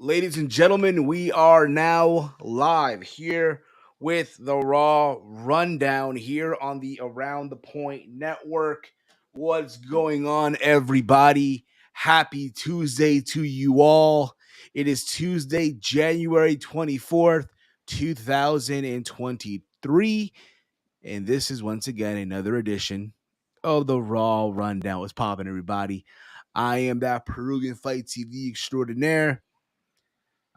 Ladies and gentlemen, we are now live here with the Raw Rundown here on the Around the Point Network. What's going on, everybody? Happy Tuesday to you all. It is Tuesday, January 24th, 2023. And this is once again another edition of the Raw Rundown. What's popping, everybody? I am that Peruvian Fight TV extraordinaire.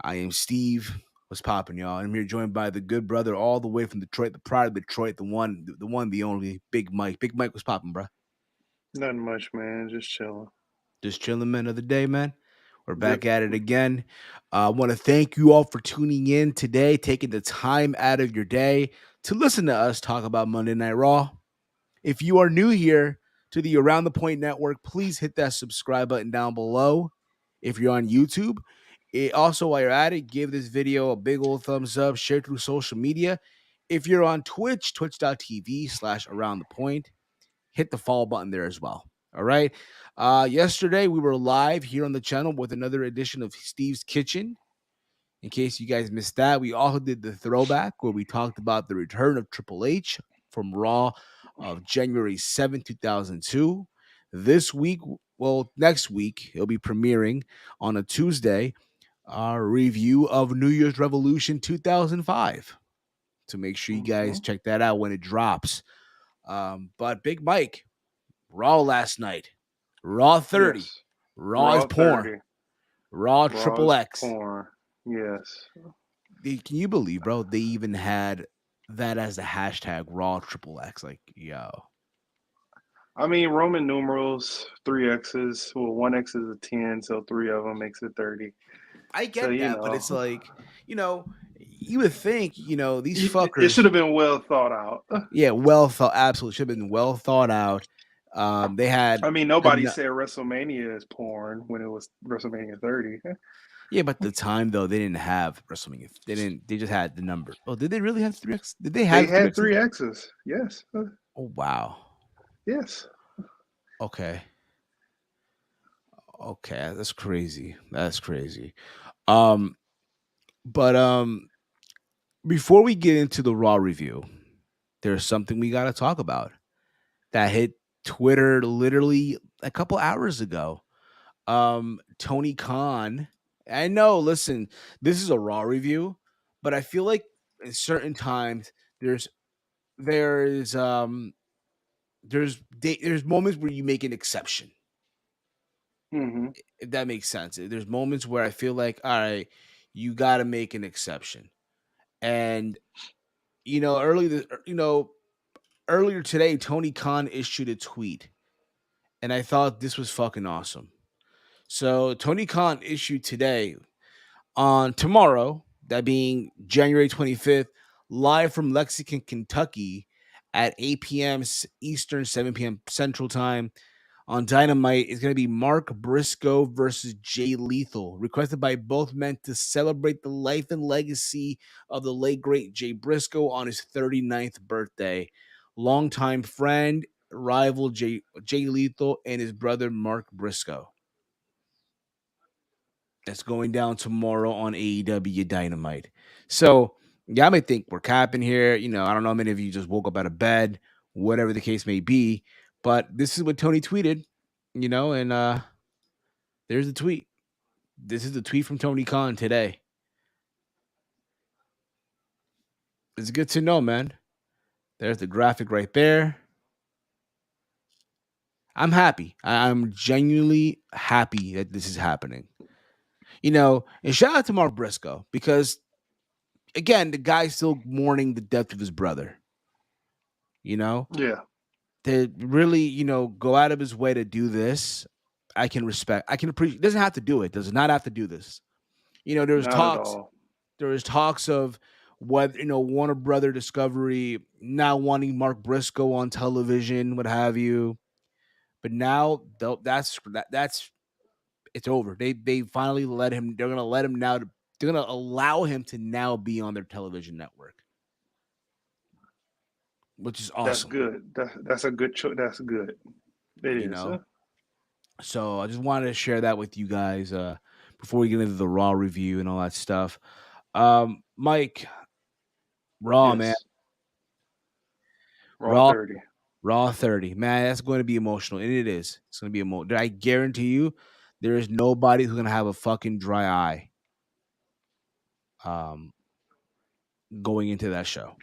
I am Steve. What's popping, y'all? I'm here joined by the good brother all the way from Detroit, the pride of Detroit, the one, the only, Big Mike. Big Mike, what's popping, bro? Nothing much, man. Just chilling. Just chilling, man, of the day, man. We're back at it again. I want to thank you all for tuning in today, taking the time out of your day to listen to us talk about Monday Night Raw. If you are new here to the Around the Point Network, please hit that subscribe button down below. If you're on YouTube, also, while you're at it, give this video a big old thumbs up, share through social media. If you're on Twitch, twitch.tv/Around the Point, hit the follow button there as well. All right. Yesterday, we were live here on the channel with another edition of Steve's Kitchen. In case you guys missed that, we also did the throwback where we talked about the return of Triple H from Raw of January 7th, 2002. This week, next week, it'll be premiering on a Tuesday, our review of New Year's Revolution 2005. So make sure you guys check that out when it drops. But Big Mike, Raw last night, Raw 30, Yes. Raw is porn, 30. Raw Triple X. Porn. Yes. Can you believe, bro? They even had that as the hashtag Raw Triple X. Like, yo. I mean, Roman numerals, 3X's. Well, 1X is a 10, so 3 of them makes it 30. I get that, but it's like, you would think, these fuckers. It should have been well thought out. Yeah, well thought. Absolutely. Should have been well thought out. They had. I mean, nobody said WrestleMania is porn when it was WrestleMania 30. Yeah, but at the time though, they didn't have WrestleMania. They didn't. They just had the number. Oh, did they really have 3X? Did they have? They had 3X's. Yes. Oh wow. Yes. Okay. That's crazy. But before we get into the Raw review, there's something we got to talk about that hit Twitter literally a couple hours ago. Tony Khan. I know, listen, this is a Raw review, but I feel like in certain times there's moments where you make an exception. Mm-hmm. If that makes sense. There's moments where I feel like, all right, you got to make an exception. And earlier today, Tony Khan issued a tweet, and I thought this was fucking awesome. So Tony Khan issued today on tomorrow, that being January 25th, live from Lexington, Kentucky at 8 p.m. Eastern, 7 p.m. Central Time on Dynamite is going to be Mark Briscoe versus Jay Lethal, requested by both men to celebrate the life and legacy of the late great Jay Briscoe on his 39th birthday. Longtime friend, rival Jay Lethal, and his brother Mark Briscoe. That's going down tomorrow on AEW Dynamite. So, yeah, I may think we're capping here. I don't know how many of you just woke up out of bed, whatever the case may be. But this is what Tony tweeted, and there's the tweet. This is the tweet from Tony Khan today. It's good to know, man. There's the graphic right there. I'm happy. I'm genuinely happy that this is happening. And shout out to Mark Briscoe because, again, the guy's still mourning the death of his brother. Yeah. To really, go out of his way to do this, I can respect. I can appreciate. Doesn't have to do it. Does not have to do this. There was talks. There was talks of whether Warner Brother Discovery not wanting Mark Briscoe on television, what have you. But now that's it's over. They finally let him. They're gonna let him now. They're gonna allow him to now be on their television network, which is awesome. That's good. That's a good choice. That's good. It is. So I just wanted to share that with you guys before we get into the Raw review and all that stuff. Mike, Raw, man, Yes. Raw Raw, 30. Raw 30, man, that's going to be emotional, and it is. It's going to be emotional. I guarantee you, there is nobody who's going to have a fucking dry eye, um, going into that show.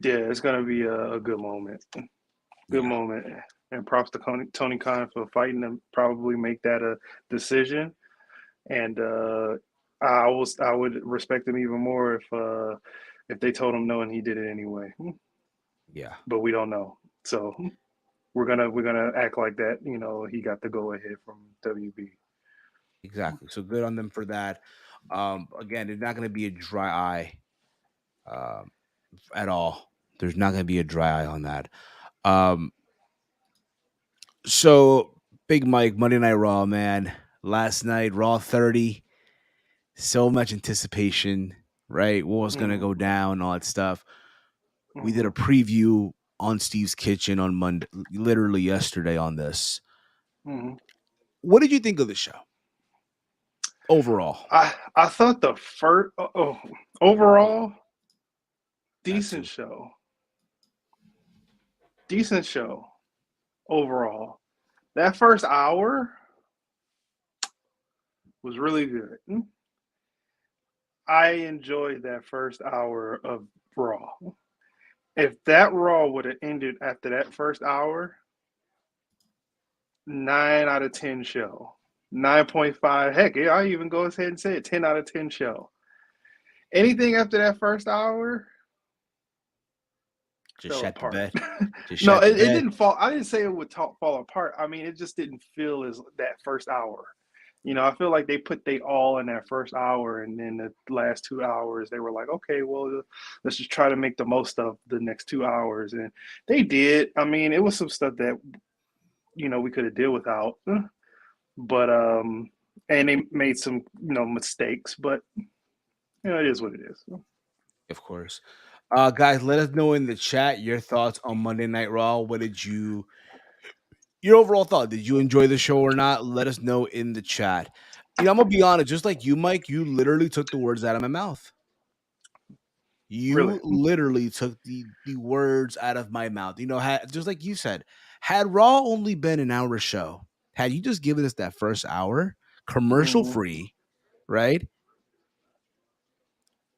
Yeah, it's gonna be a good moment. Good Yeah, moment. And props to Tony Khan for fighting to probably make that a decision. And I would respect him even more if they told him no and he did it anyway. yeah, But we don't know. So we're gonna act like that. He got the go ahead from WB. exactly. So good on them for that. Again, there's not going to be a dry eye, um, at all. There's not going to be a dry eye on that. Um, so Big Mike, Monday Night Raw, man. Last night, Raw 30. So much anticipation, right? What was going to Hmm. go down, all that stuff. We did a Hmm. preview on Steve's Kitchen on Monday, literally yesterday on this. Hmm. What did you think of the show overall? I thought the first overall That decent too. show. Decent show overall. That first hour was really good. I enjoyed that first hour of Raw. If that Raw would have ended after that first hour, 9 out of 10 show. 9.5. Heck, yeah, I even go ahead and say it. 10 out of 10 show. Anything after that first hour Just fell shat the apart. bed. Just No, shat the it bed. didn't fall. I didn't say it would fall apart. I mean, it just didn't feel as that first hour. I feel like they put they all in that first hour, and then the last 2 hours they were like, okay, well, let's just try to make the most of the next 2 hours, and they did. I mean, it was some stuff that we could have dealt without, but and they made some mistakes, but it is what it is. Of course. Guys, let us know in the chat your thoughts on Monday Night Raw. What did your overall thought? Did you enjoy the show or not? Let us know in the chat. I'm gonna be honest, just like you, Mike, you literally took the words out of my mouth. Really. You literally took the words out of my mouth. Just like you said, had Raw only been an hour show, had you just given us that first hour, commercial Hmm. free, right?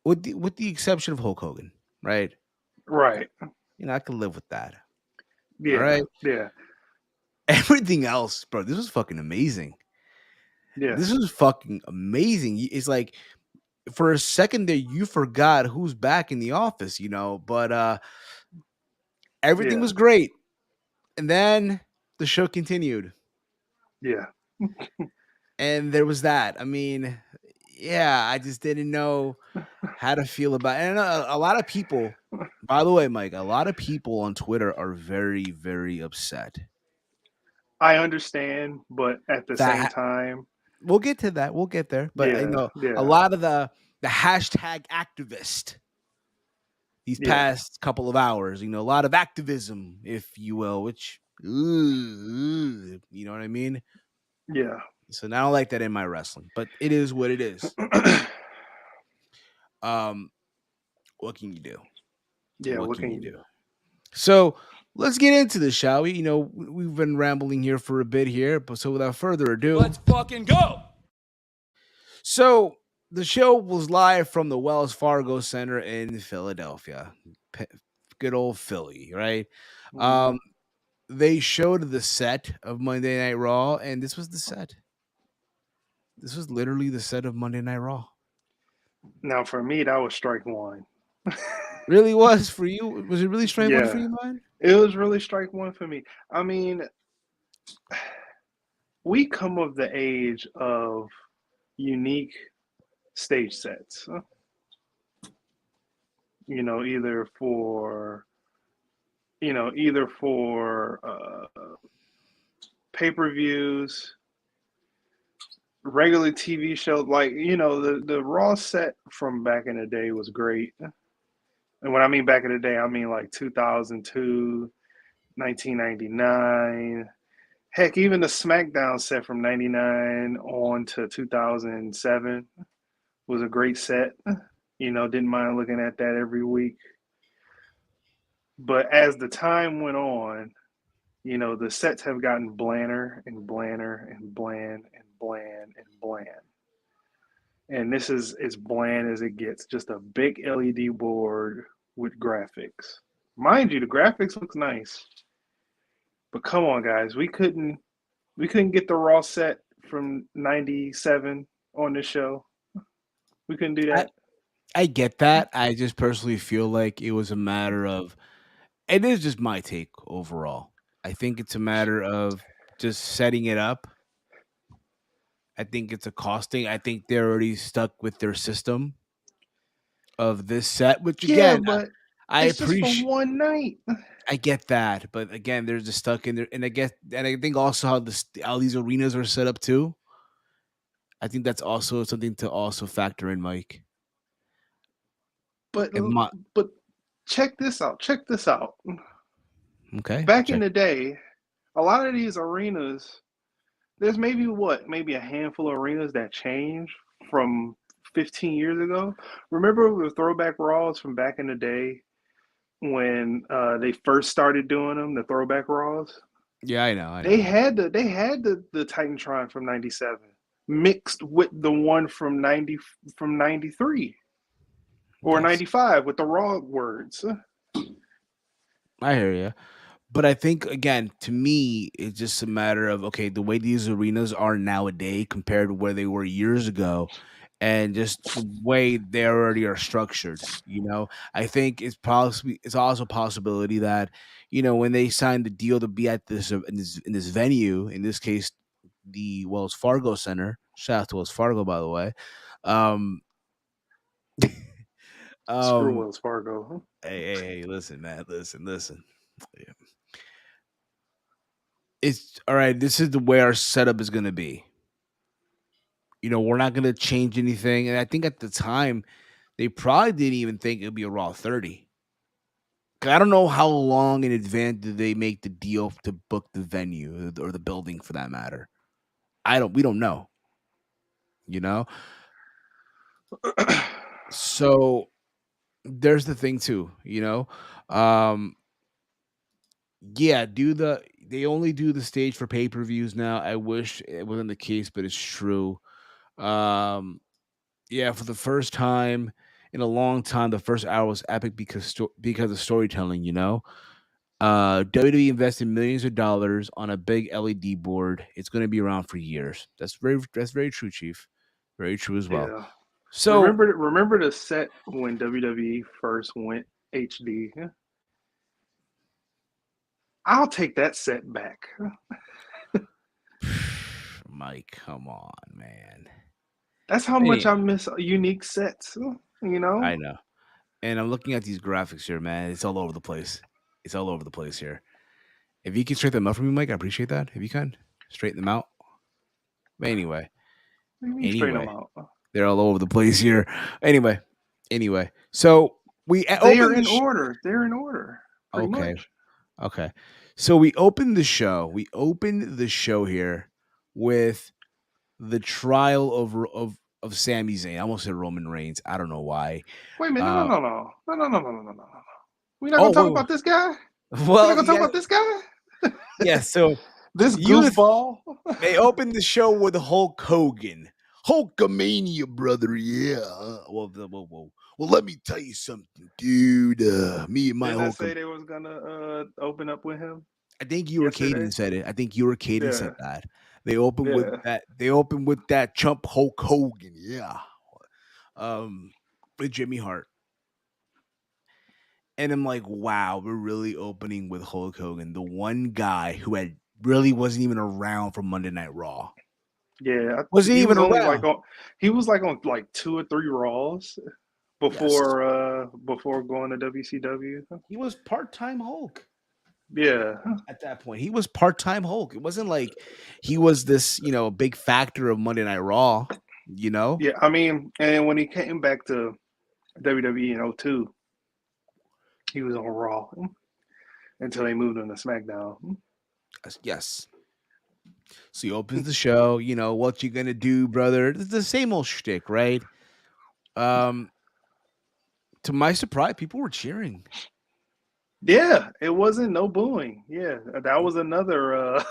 With the exception of Hulk Hogan, right? Right. I can live with that. All Yeah. right. Yeah. Everything else, bro, this was fucking amazing. Yeah. This was fucking amazing. It's like for a second there, you forgot who's back in the office, but everything Yeah. was great. And then the show continued. Yeah. And there was that. I mean, yeah, I just didn't know how to feel about it. And a lot of people, by the way, Mike, a lot of people on Twitter are very, very upset. I understand, but at the same That time, we'll get to that. We'll get there. But I yeah. know a Yeah. lot of the hashtag activist these Yeah. past couple of hours, a lot of activism, if you will, which you know what I mean? Yeah. So I don't like that in my wrestling, but it is what it is. Um, what can you do? Yeah. What What can can you you do? do? So let's get into this, shall we? We've been rambling here for a bit here, but so without further ado, let's fucking go. So the show was live from the Wells Fargo Center in Philadelphia. Good old Philly, right? Hmm. Um, they showed the set of Monday Night Raw, and this was the set. This was literally the set of Monday Night Raw. Now, for me, that was strike one. Really was for you? Was it really straight one for Yeah. you, man? It was really strike one for me. I mean, we come of the age of unique stage sets, either for pay-per-views, regular TV shows. Like, the Raw set from back in the day was great. And when I mean back in the day, I mean like 2002, 1999. Heck, even the SmackDown set from '99 on to 2007 was a great set. Didn't mind looking at that every week. But as the time went on, the sets have gotten blander and blander and bland and bland and bland. And this is as bland as it gets. Just a big LED board with graphics. Mind you, the graphics looks nice. But come on, guys, we couldn't get the Raw set from '97 on this show. We couldn't do I that. I get that. I just personally feel like it was a matter of it is just my take overall. I think it's a matter of just setting it up. I think it's a costing. I think they're already stuck with their system of this set, which Yeah, again, but I it's just for appreciate. one night. I get that, but again, they're just stuck in there, and I think also how these arenas are set up too. I think that's also something to also factor in, Mike. But And my but check this out. Check this out. okay, Back in check. the day, a lot of these arenas, there's maybe a handful of arenas that changed from 15 years ago. Remember the throwback Raws from back in the day when they first started doing them, the throwback Raws? Yeah, I know, I They know. had the Titantron from '97 mixed with the one from '93 or Yes, '95 with the Raw words. I hear you. But I think again, to me, it's just a matter of okay, the way these arenas are nowadays compared to where they were years ago, and just the way they already are structured. I think it's also a possibility that when they signed the deal to be at this venue, in this case, the Wells Fargo Center. Shout out to Wells Fargo, by the way. Um, Screw um, Wells Fargo. hey, listen, man, listen. It's all right. This is the way our setup is going to be. We're not going to change anything. And I think at the time, they probably didn't even think it would be a Raw 30. 'Cause I don't know how long in advance did they make the deal to book the venue or the building for that matter. We don't know, you know? So there's the thing too. Um, yeah, they only do the stage for pay-per-views now. I wish it wasn't the case, but it's true. Um, Yeah, for the first time in a long time, the first hour was epic because of storytelling. WWE invested millions of dollars on a big LED board. It's going to be around for years. That's very true, Chief. Very true as well. Yeah. So Remember the set when WWE first went HD? I'll take that set back. Mike, come on, man. That's how much Any I miss unique sets, you know? I know. And I'm looking at these graphics here, man. It's all over the place. It's all over the place here. If you can straighten them out for me, Mike, I appreciate that. If you can straighten them out. But anyway, What do you mean straighten them anyway. out? They're all over the place here. Anyway. So we They are opened the in order. They're in order, pretty okay, much. okay. So we opened the show. We opened the show here with the trial of Sami Zayn. I almost said Roman Reigns. I don't know why. Wait a minute. No, Uh no, no, no. No, no, no, no, no, no, no, no. We're not oh going to talk wait, about this guy? We're not well going to talk yeah about this guy? yeah. So This you goofball? they opened the show with Hulk Hogan. Hulkamania, brother. Yeah. Well, let me tell you something, dude. Me and my Didn't I Hulk. say they was going to open up with him I think you or Caden yesterday? said it. I think you or Caden said Yeah, that. They opened with yeah. that. They opened with that chump Hulk Hogan. Yeah. Um, with Jimmy Hart. And I'm like, wow, we're really opening with Hulk Hogan, the one guy who had really wasn't even around for Monday Night Raw. Yeah, Wasn't he even was only around. he was like on like 2 or 3 Raws Yes. before going to WCW. He was part-time Hulk Yeah, at that point. He was part-time Hulk. It wasn't like he was this, big factor of Monday Night Raw, you know? yeah. I mean, and when he came back to WWE in '02, he was on Raw until they moved him to SmackDown. Yes. So he opens the show, what you gonna do, brother? It's the same old shtick, right? Um, to my surprise, people were cheering. Yeah, it wasn't no booing. Yeah, that was another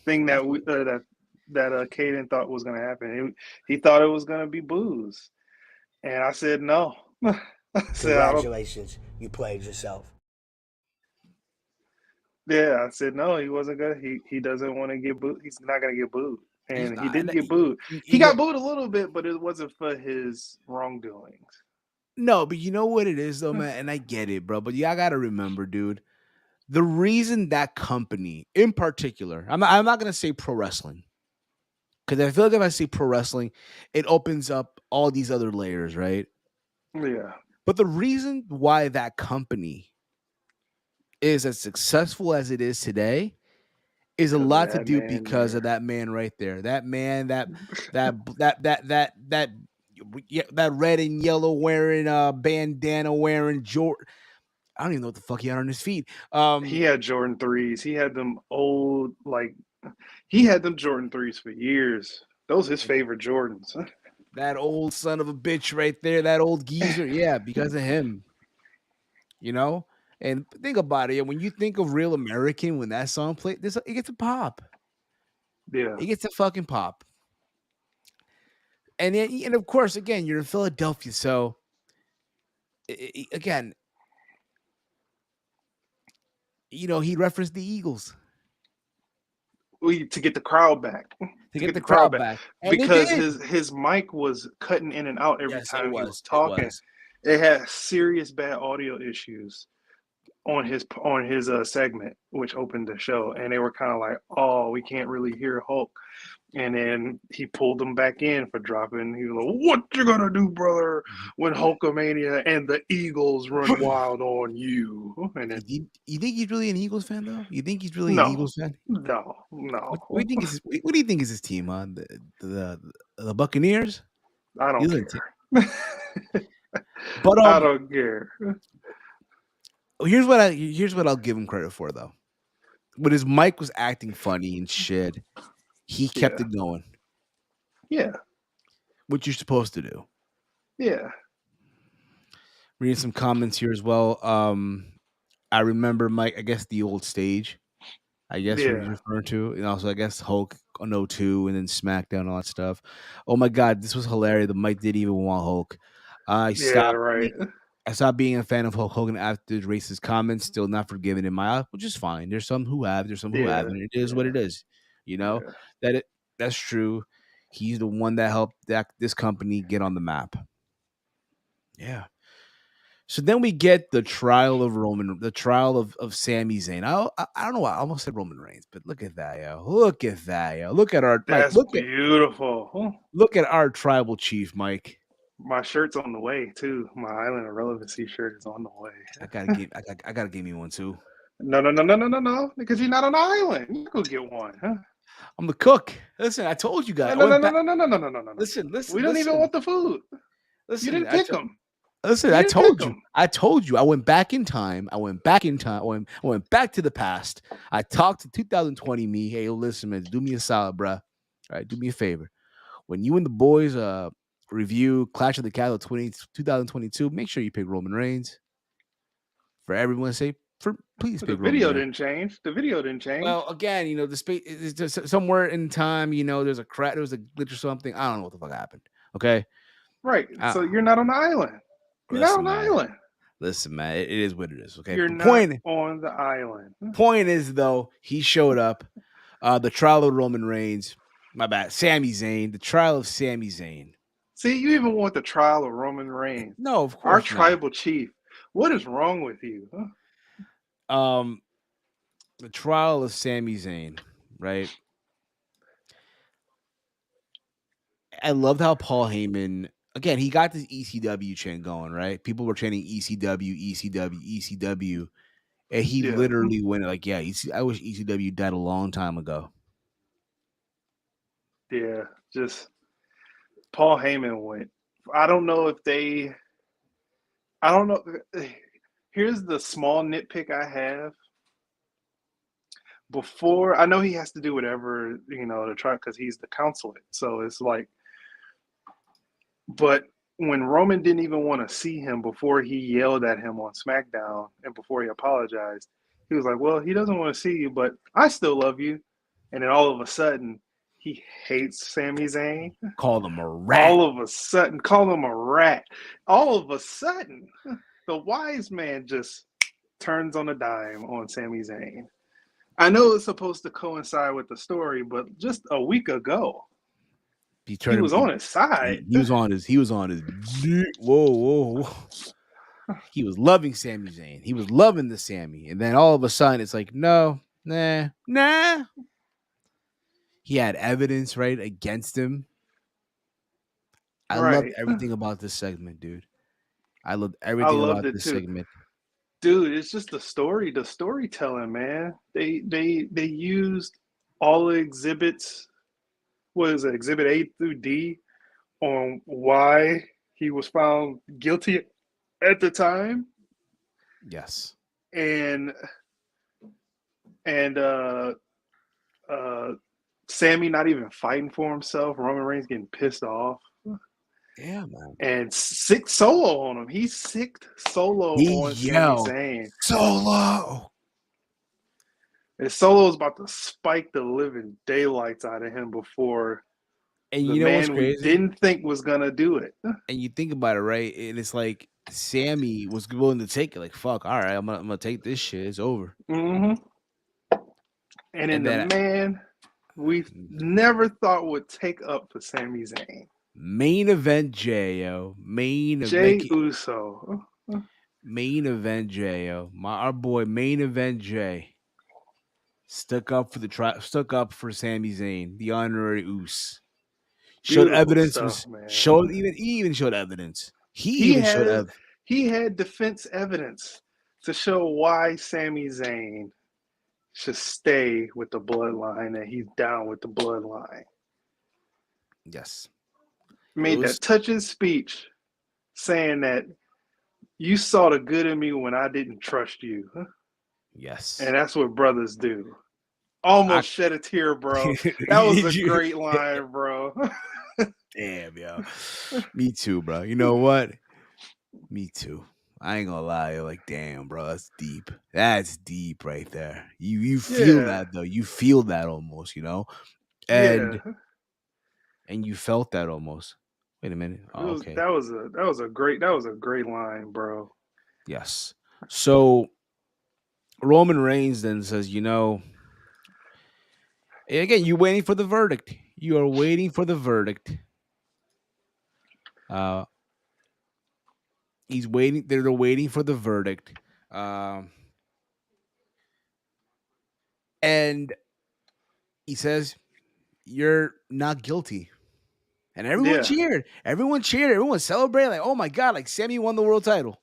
thing that we that Caden thought was going to happen. He thought it was going to be boos, and I said no. I said I don't. Congratulations, you played yourself. Yeah, I said no. He wasn't gonna. He doesn't want to get booed. He's not going to get booed, He's and he not. didn't get booed. He You know, got booed a little bit, but it wasn't for his wrongdoings. no, but you know what it is, though, man, and I get it, bro. But y'all gotta remember, dude. The reason that company, in particular, I'm not gonna say pro wrestling, because I feel like if I say pro wrestling, it opens up all these other layers, right? Yeah, But the reason why that company is as successful as it is today is a because of lot to that do man because there. of that man right there. That man, that yeah, that red and yellow wearing, bandana wearing Jordan. I don't even know what the fuck he had on his feet. He had Jordan threes. He had them old like he had them Jordan threes for years. Those his favorite Jordans. That old son of a bitch right there, that old geezer. Yeah, because of him, you know. And think about it. When you think of Real American, when that song played, it gets a pop. Yeah, It gets a fucking pop. And of course, again, you're in Philadelphia, so again, he referenced the Eagles to get the crowd back, to to get get the the crowd crowd back, back, and they because did. his mic was cutting in and out every Yes, it time he was was. It talking. was. It had serious bad audio issues on his segment, which opened the show, and they were kind of like, "Oh, we can't really hear Hulk." And then he pulled them back in for dropping. He was like, "What you gonna do, brother, when Hulkamania and the Eagles run wild on you?" And then You think he's really an Eagles fan, though? You think he's really an no, Eagles fan? no, What do you no, think is what do you think is his team on the Buccaneers? I He don't doesn't. care. But I don't care. here's what I'll give him credit for, though. When his mic was acting funny and shit, he kept Yeah, it going. yeah, What you're supposed to do. yeah, Reading some comments here as well. I remember Mike. I guess the old stage. I guess what he's yeah, referring to, and also I guess Hulk on O2 and then SmackDown and all that stuff. Oh my god, this was hilarious. The Mike didn't even want Hulk. I yeah. stopped. Right. I stopped being a fan of Hulk Hogan after the racist comments. Still not forgiven in my eyes, which is fine. There's some who have. There's some who Yeah, haven't. It is what yeah, it is. You know yeah. that it. That's true. He's the one that helped this company get on the map. Yeah. So then we get the trial of Sami Zayn. I don't know why I almost said Roman Reigns, but look at that, yo. Look at that, yo. Look at our Mike. That's beautiful. Huh. Look at our tribal chief, Mike. My shirt's on the way too. My Island of Relevancy shirt is on the way. I gotta give me one too. No, no, no, no, no, no, no. Because you're not on the island. You go get one, huh? I'm the cook. Listen, I told you guys. No, I no, no, went no, back. no, no, no, no, no, no, no, no. Listen, We listen, don't even listen, want the food. You listen. didn't pick them. Listen, You I didn't pick told you. them. I told you. I went back in time. I went back in time. I went back to the past. I talked to 2020 me. Hey, listen, man, do me a solid, bruh. All right, do me a favor. When you and the boys review Clash of the Castle 2022, make sure you pick Roman Reigns. For everyone's sake, please The pick Roman video Reigns. didn't change. The video didn't change. Well, again, the space is just somewhere in time. There's a crack, there was a glitch or something. I don't know what the fuck happened. Okay, Right. uh, So you're not on the island. You're not on listen, the man. island. Listen, man. It is what it is. Okay. You're But not on the island. point is though, he showed up. The trial of Roman Reigns. My bad. Sami Zayn. The trial of Sami Zayn. See, you even want the trial of Roman Reigns, No, of our course not. tribal chief. What is wrong with you? Huh? Um, the trial of Sami Zayn. Right. I loved how Paul Heyman. Again, he got this ECW chant going, right? People were chanting ECW, ECW, ECW. And he Yeah, literally went like, yeah, I wish ECW died a long time ago. yeah. Just Paul Heyman went. I don't know if they. I don't know. Here's the small nitpick I have. before, I know he has to do whatever, to try, because he's the consulate. So it's like, but when Roman didn't even want to see him before he yelled at him on SmackDown and before he apologized, he was like, well, he doesn't want to see you, but I still love you. And then all of a sudden, he hates Sami Zayn. Call him a rat. All of a sudden, call him a rat. All of a sudden, the wise man just turns on a dime on Sami Zayn. I know it's supposed to coincide with the story, but just a week ago, he was on his side. He was on his. Whoa. He was loving Sami Zayn. He was loving the Sami, and then all of a sudden, it's like, nah. He had evidence right against him. I loved everything about this segment, dude. I loved everything about this segment. Dude, it's just the storytelling, man. They used all the exhibits, what is it, exhibit A through D, on why he was found guilty at the time. Yes. And Sami not even fighting for himself, Roman Reigns getting pissed off. Yeah, man. And sick solo on him. He sicked solo on Sami Zayn. Solo. And Solo's about to spike the living daylights out of him before and the man we didn't think was gonna do it. And you think about it, right? And it's like Sami was willing to take it. Like, fuck, all right, I'm gonna take this shit. It's over. Mm-hmm. And then the man we never thought would take up for Sami Zayn. Main event Jay, yo. Jay Uso. Main event Jay, yo. Our boy Main event Jay. Stuck up for Sami Zayn, the honorary Uso. Showed evidence. He even showed evidence. He had defense evidence to show why Sami Zayn should stay with the bloodline, and he's down with the bloodline. Yes. Made that touching speech saying that you saw the good in me when I didn't trust you. Yes. And that's what brothers do. Almost shed a tear, bro. That was a great line, bro. Damn, yo. Me too, bro. You know what? Me too. I ain't gonna lie. You're like, damn, bro, that's deep. That's deep right there. You feel that though. You feel that almost, and and you felt that almost. Wait a minute. Oh, okay. That was a great line, bro. Yes. So Roman Reigns then says, again, you're waiting for the verdict. You are waiting for the verdict. He's waiting. They're waiting for the verdict. And he says, you're not guilty. And everyone cheered. Everyone cheered. Everyone celebrated. Like, oh my God, like Sami won the world title.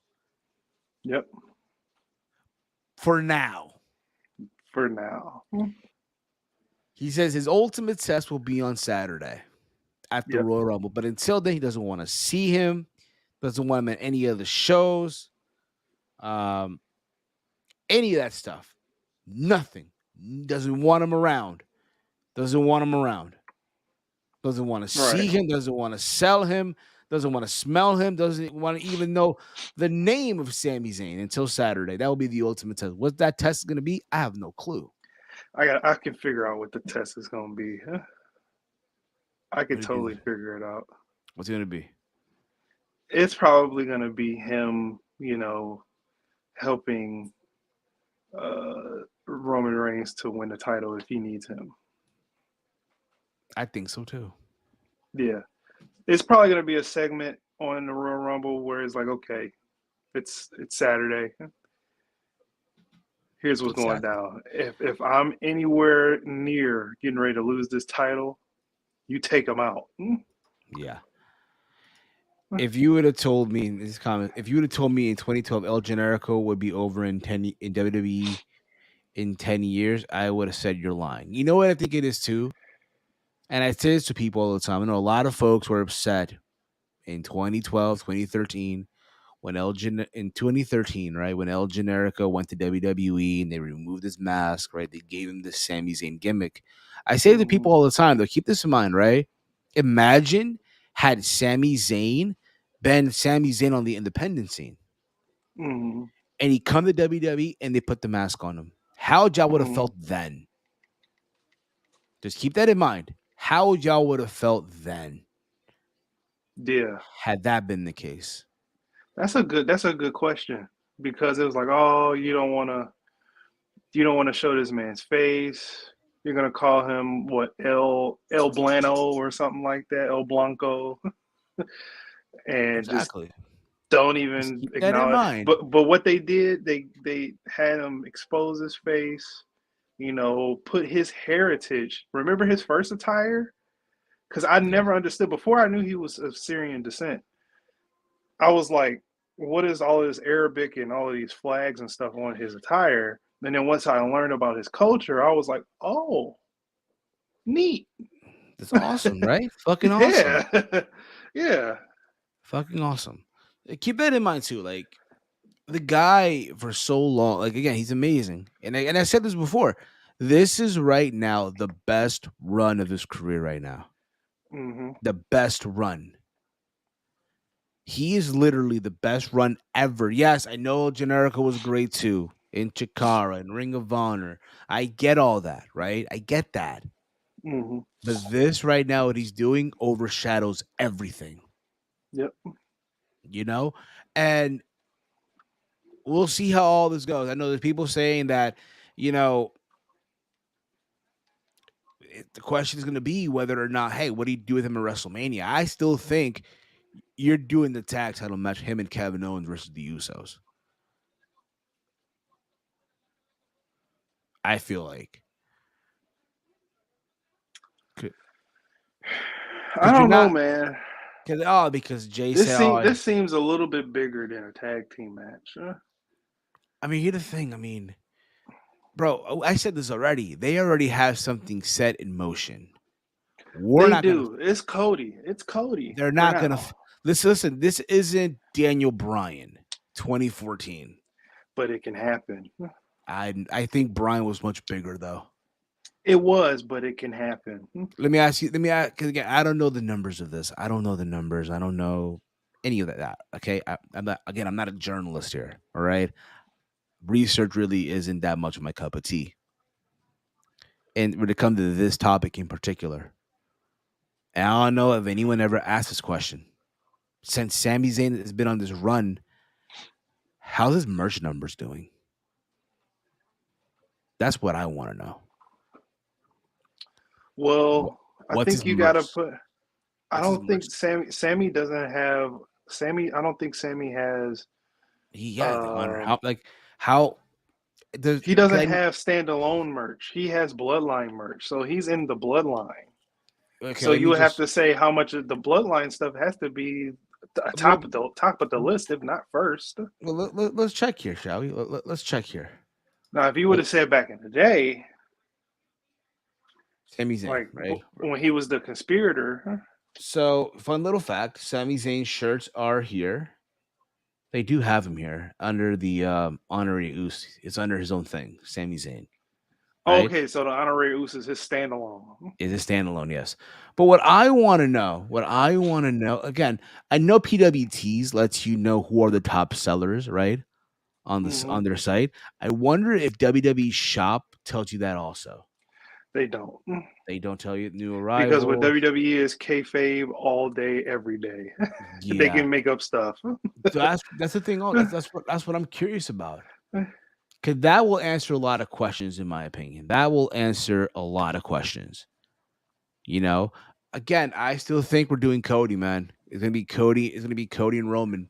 Yep. For now. He says his ultimate test will be on Saturday after Royal Rumble. But until then, he doesn't want to see him. Doesn't want him at any of the shows. Any of that stuff. Nothing. Doesn't want him around. Doesn't want to see him. Doesn't want to sell him. Doesn't want to smell him. Doesn't want to even know the name of Sami Zayn until Saturday. That will be the ultimate test. What that test is going to be, I have no clue. I can figure out what the test is going to be. I can totally figure it out. What's it going to be? It's probably going to be him, helping Roman Reigns to win the title if he needs him. I think so too. Yeah. It's probably going to be a segment on the Royal Rumble where it's like, okay, it's Saturday. Here's what's going down. If I'm anywhere near getting ready to lose this title, you take him out. Yeah. If you would have told me in this comment, if you would have told me in 2012 El Generico would be over in WWE in 10 years, I would have said you're lying. You know what I think it is too? And I say this to people all the time. I know a lot of folks were upset in 2012, 2013 when in 2013, right? When El Generico went to WWE and they removed his mask, right? They gave him the Sami Zayn gimmick. I say to people all the time, though, keep this in mind, right? Imagine had Sami Zayn been Sami Zayn on the independent scene, Mm-hmm. and he come to WWE and they put the mask on him. How y'all would have Mm-hmm. felt then? Just keep that in mind. How y'all would have felt then Yeah, had that been the case? that's a good question because it was like, oh, you don't want to show this man's face. You're gonna call him what El Blano or something like that, El Blanco, and just Exactly. don't Just even keep that in acknowledge. mind. But what they did, they had him expose his face. Put his heritage. Remember his first attire? Because I Yeah. never understood before I knew he was of Syrian descent. I was like, what is all this Arabic and all of these flags and stuff on his attire? And then once I learned about his culture, I was like, oh, neat. That's awesome, right? Fucking awesome. Yeah. Yeah. Fucking awesome. Keep that in mind too. Like the guy for so long, like again, he's amazing. And I said this before. This is right now the best run of his career right now. Mm-hmm. The best run. He is literally the best run ever. Yes, I know Generico was great too in Chikara and Ring of Honor. I get all that, right? I get that. Mm-hmm. But this right now, what he's doing overshadows everything, Yep. you know? And we'll see how all this goes. I know there's people saying that, you know, the question is going to be whether or not, hey, what do you do with him in WrestleMania? I still think you're doing the tag title match, him and Kevin Owens versus the Usos. I feel like. I Because you're don't know, not, man. because Jay This said, seem this seems a little bit bigger than a tag team match. I mean, here's the thing. I mean, bro, I said this already. They already have something set in motion. We're They not going to do. It's Cody. It's Cody They're for not gonna. now. Listen. This isn't Daniel Bryan, 2014. But it can happen. I think Bryan was much bigger though. It was, but it can happen. Let me ask you. Let me ask because again, I don't know the numbers of this. I don't know the numbers. I don't know any of that. Okay, I'm not. Again, I'm not a journalist here. All right, research really isn't that much of my cup of tea. And when it comes to this topic in particular, and I don't know if anyone ever asked this question. Since Sami Zayn has been on this run, how's his merch numbers doing? That's what I want to know. Well, I What's his think you got to merch? put. I What's his don't merch? think Sammy doesn't have Sammy. I don't think Sammy has. Yeah, the honor. Um, How the he doesn't can have standalone merch. He has Bloodline merch, so he's in the Bloodline. okay? So Let you me would have just to say how much of the Bloodline stuff has to be well, top of the list, if not first. let's check here, shall we? Let's check here. Now, if you would Let, have said back in the day, Sami Zayn, like right? when he was the conspirator, So, fun little fact: Sami Zayn shirts are here. They do have him here under the honorary Us. It's under his own thing, Sami Zayn, right? okay, so the honorary Uso is his standalone. Is a standalone, yes. But what I want to know, again, I know PWTs lets you know who are the top sellers, right? On this Hmm. on their site. I wonder if WWE Shop tells you that also. They don't, They don't tell you new because what arrivals. WWE is kayfabe all day, every day. They Yeah, can make up stuff. that's the thing. That's what I'm curious about. Because that will answer a lot of questions, in my opinion. That will answer a lot of questions. You know, again, I still think we're doing Cody, man. It's gonna be Cody. It's gonna be Cody and Roman.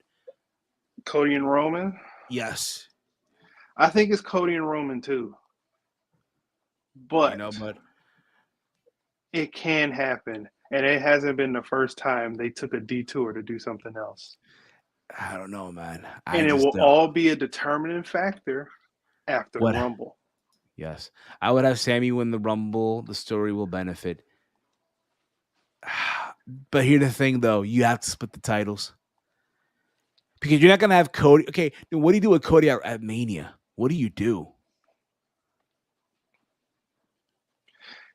Cody and Roman. Yes, I think it's Cody and Roman too, but but it can happen, and it hasn't been the first time they took a detour to do something else. I don't know, man. I And it just will don't. all be a determining factor after the What? Rumble. Yes, I would have Sammy win the Rumble. The story will benefit. But here's the thing, though: you have to split the titles. Because you're not gonna have Cody. Okay, then what do you do with Cody at Mania? What do you do?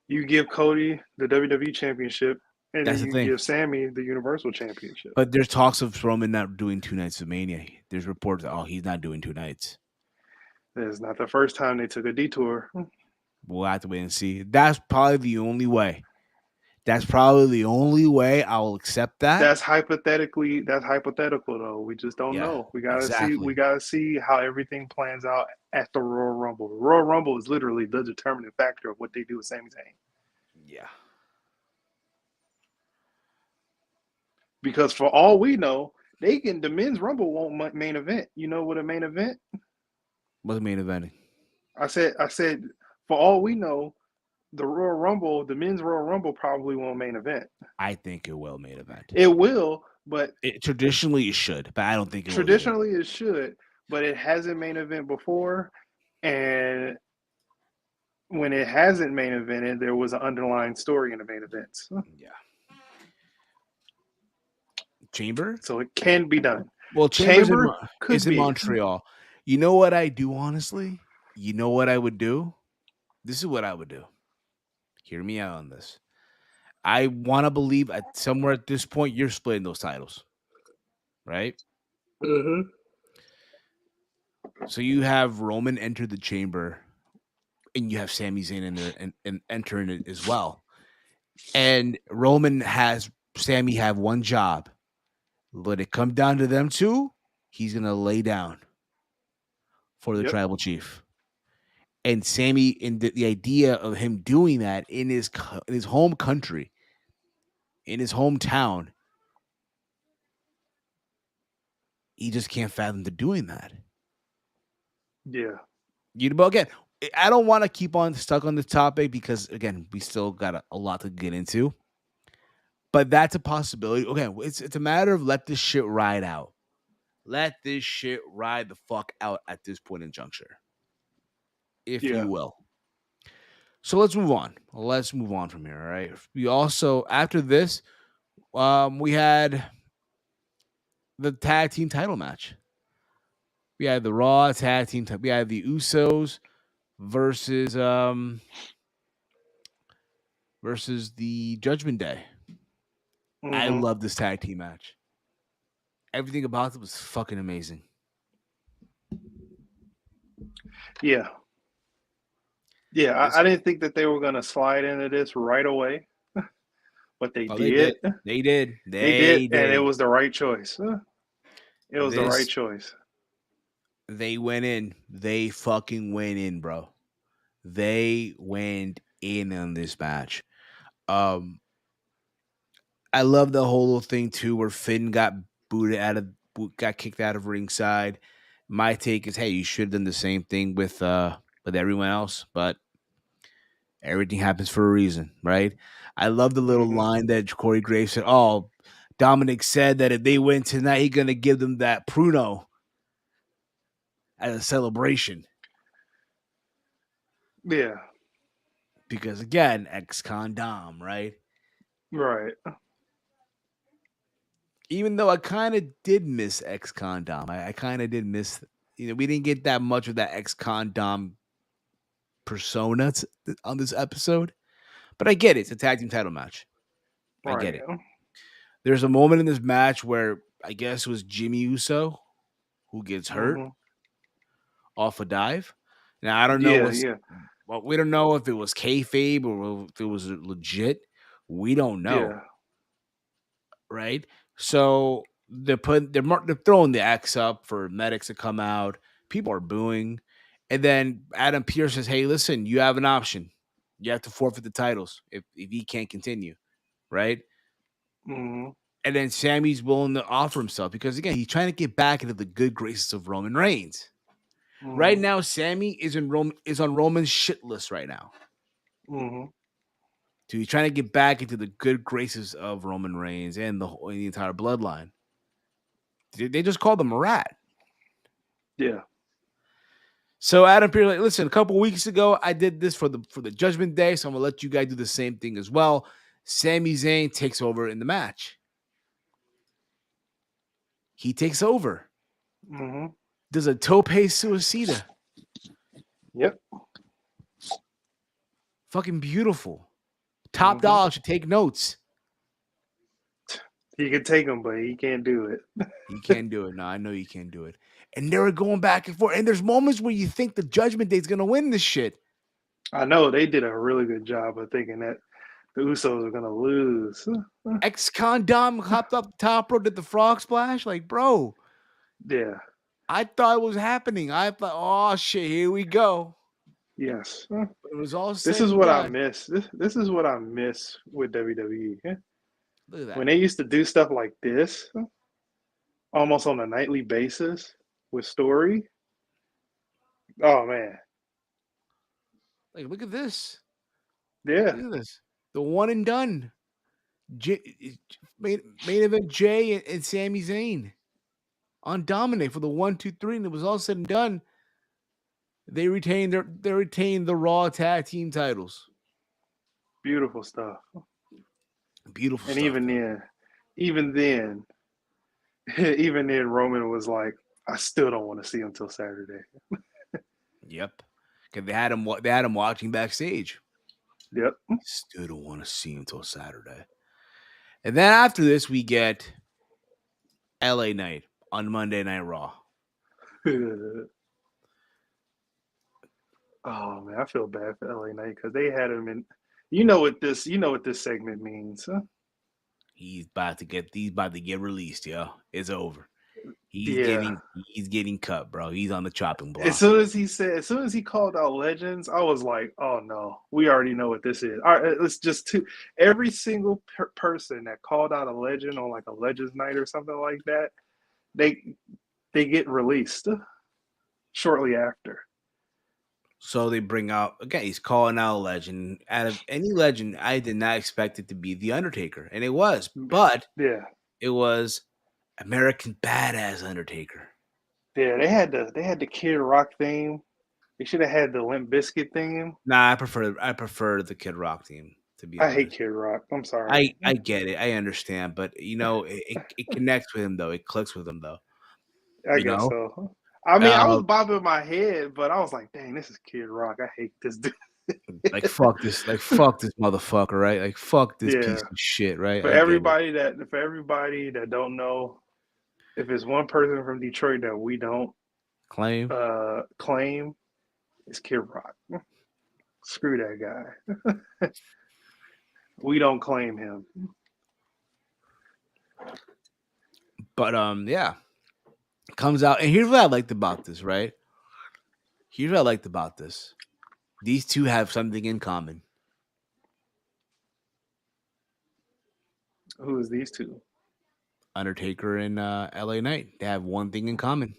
You give Cody the WWE Championship, and That's then the you thing. give Sami the Universal Championship. But there's talks of Roman not doing 2 nights of Mania. There's reports that he's not doing 2 nights. It's not the first time they took a detour. We'll have to wait and see. That's probably the only way. That's probably the only way I will accept that. That's hypothetical though. We just don't Yeah, know. We gotta see. exactly. We gotta see how everything plans out at the Royal Rumble. The Royal Rumble is literally the determining factor of what they do with Sami Zayn. Yeah. Because for all we know, the men's Rumble won't main event. You know what a main event? What's the main event? I said for all we know, the Royal Rumble, the men's Royal Rumble probably won't main event. I think it will main event. It will, but traditionally it should, but I don't think it will. Traditionally it should, but it hasn't main event before, and when it hasn't main evented, there was an underlying story in the main events. Yeah. Chamber? So it can be done. Well, Chamber could is in be. Montreal. You know what I do, honestly? You know what I would do? This is what I would do. Hear me out on this. I want to believe somewhere at this point you're splitting those titles, right? Mm-hmm. So you have Roman enter the chamber, and you have Sami Zayn in there and entering it as well. And Roman has Sami have one job. Let it come down to them two, he's gonna lay down for the tribal chief. And Sami, in the idea of him doing that in his home country, in his hometown, he just can't fathom to doing that. Yeah. But again, I don't want to keep on stuck on this topic because again, we still got a lot to get into. But that's a possibility. Okay, it's a matter of let this shit ride out. Let this shit ride the fuck out at this point in juncture, if you will. So let's move on. Let's move on from here. All right. We also after this, we had the tag team title match. We had the Raw tag team. We had the Usos versus the Judgment Day. Mm-hmm. I love this tag team match. Everything about it was fucking amazing. Yeah. Yeah, I didn't think that they were going to slide into this right away, but they did. They did. And it was the right choice. It was the right choice. They went in. They fucking went in, bro. They went in on this match. I love the whole little thing too, where Finn got kicked out of ringside. My take is, hey, you should have done the same thing with everyone else, but everything happens for a reason, right? I love the little line that Corey Graves said. Oh, Dominic said that if they win tonight, he's gonna give them that Pruno as a celebration. Yeah. Because again, ex-con Dom, right? Right. Even though I kind of did miss ex-con Dom. I kind of did miss, we didn't get that much of that ex-con Dom persona on this episode. But I get it. It's a tag team title match. I get it. There's a moment in this match where I guess it was Jimmy Uso who gets hurt off a dive. Now, I don't know. Well, we don't know if it was kayfabe or if it was legit. We don't know. Yeah. Right? So they're throwing the X up for medics to come out. People are booing. And then Adam Pearce says, hey, listen, you have an option. You have to forfeit the titles if he can't continue. Right? Mm-hmm. And then Sami's willing to offer himself because, again, he's trying to get back into the good graces of Roman Reigns. Mm-hmm. Right now, Sami is on Roman's shit list right now. Mm-hmm. So he's trying to get back into the good graces of Roman Reigns and the entire bloodline. They just called him a rat. Yeah. So Adam Pearce, like, listen, a couple weeks ago, I did this for the Judgment Day, so I'm gonna let you guys do the same thing as well. Sami Zayn takes over in the match. He takes over. Mm-hmm. Does a tope suicida. Yep. Fucking beautiful. Top Mm-hmm. dollar should take notes. He can take them, but he can't do it. You can't do it. No, I know you can't do it. And they were going back and forth. And there's moments where you think the Judgment Day's gonna win this shit. I know they did a really good job of thinking that the Usos are gonna lose. Ex-con Dom hopped up the top rope, did the frog splash. Like, bro, Yeah. I thought it was happening. I thought, oh shit, here we go. Yes. But it was all This said is and what I done. miss. This is what I miss with WWE. Look at that. When they used to do stuff like this, almost on a nightly basis with story. Oh man. Like, look at this. Yeah. Look at this. The one and done. Main event Jay and Sami Zayn on Dominate for the 1, 2, 3, and it was all said and done. They retained the Raw tag team titles. Beautiful stuff. Beautiful And stuff. even then, even then, Roman was like, I still don't want to see him till Saturday. Yep. Because they had him watching backstage. Yep. Still don't want to see him till Saturday. And then after this, we get LA Knight on Monday Night Raw. Oh man, I feel bad for LA Knight because they had him in. You know what this segment means, huh? He's about to get released, yo. It's over. He's Yeah. getting cut, bro. He's on the chopping block. As soon as he called out Legends, I was like, oh no, we already know what this is. All right, it's just every single person that called out a legend on like a Legends night or something like that, they get released shortly after. So they bring out again. He's calling out a legend. Out of any legend, I did not expect it to be the Undertaker, and it was. But Yeah, it was American Badass Undertaker. yeah. They had the Kid Rock theme. They should have had the Limp Bizkit theme. Nah, I prefer the Kid Rock theme, to be I honest. hate Kid Rock. I'm sorry. I get it. I understand, but you know, it connects with him though. It clicks with him though. I You guess know, so. I mean, I was bobbing my head, but I was like, dang, this is Kid Rock. I hate this dude. like fuck this motherfucker, right? Like fuck this piece of shit, right? For I get it. everybody that don't know, if it's one person from Detroit that we don't Claim. claim, it's Kid Rock. Screw that guy. We don't claim him. But yeah. Comes out, and here's what I liked about this, right? Here's what I liked about this. These two have something in common. Who is these two? Undertaker and LA Knight. They have one thing in common.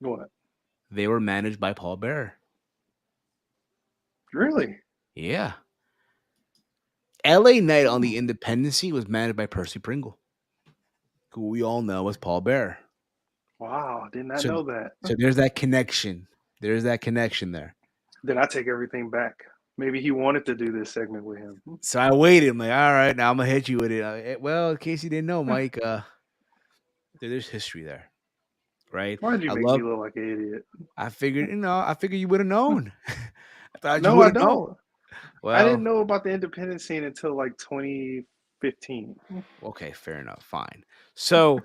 What? They were managed by Paul Bearer. Really? Yeah. LA Knight on the Independency was managed by Percy Pringle, who we all know as Paul Bearer. Wow, did not know that. So there's that connection. There's that connection there. Then I take everything back. Maybe he wanted to do this segment with him. So I waited. I'm like, all right, now I'm gonna hit you with it. Well, in case you didn't know, Mike, there's history there, right? Why did you make me look like an idiot? I figured you would have known. I thought you No, would I have known. don't. Well, I didn't know about the independent scene until like 2015. Okay, fair enough. Fine. So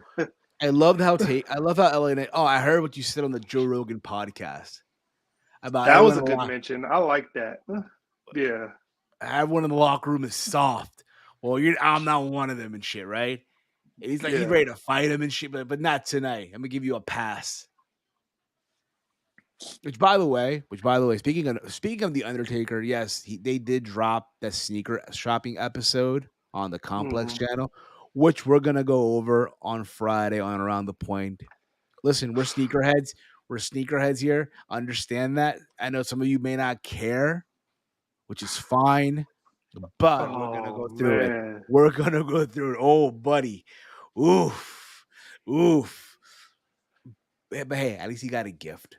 I loved how LA Knight. Oh, I heard what you said on the Joe Rogan podcast about That was everyone a in the good mention. I like that. Yeah. everyone in the locker room is soft. Well, I'm not one of them and shit, right? And he's like, he's ready to fight him and shit, but not tonight. I'm gonna give you a pass. Which, by the way, speaking of the Undertaker, yes, they did drop that sneaker shopping episode on the Complex channel, which we're gonna go over on Friday on Around the Point. Listen, we're sneakerheads. We're sneakerheads here. Understand that. I know some of you may not care, which is fine, but we're gonna go through it. We're gonna go through it. Oh, buddy, oof. But hey, at least he got a gift.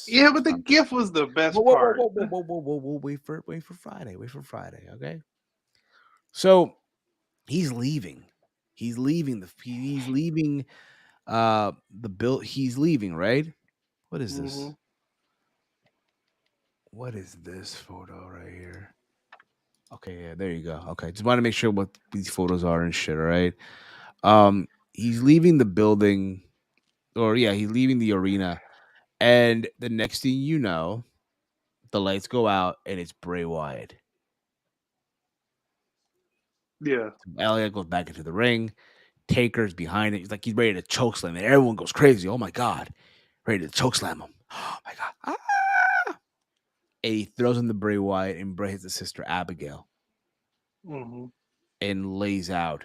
Yeah, but the gift was the best part. Whoa, wait for Friday. Wait for Friday, okay? So he's leaving. He's leaving The bill he's leaving, right? What is Mm-hmm. this? What is this photo right here? Okay, yeah, there you go. Okay, just want to make sure what these photos are and shit. All right. He's leaving the building, or yeah, he's leaving the arena, and the next thing you know, the lights go out, and it's Bray Wyatt. Yeah. Elliot goes back into the ring. Taker's behind it. He's like he's ready to choke slam, and everyone goes crazy. Oh my god, ready to choke slam him. Oh my god. Ah! And he throws in the Bray Wyatt, and Bray hits his sister Abigail Mm-hmm. and lays out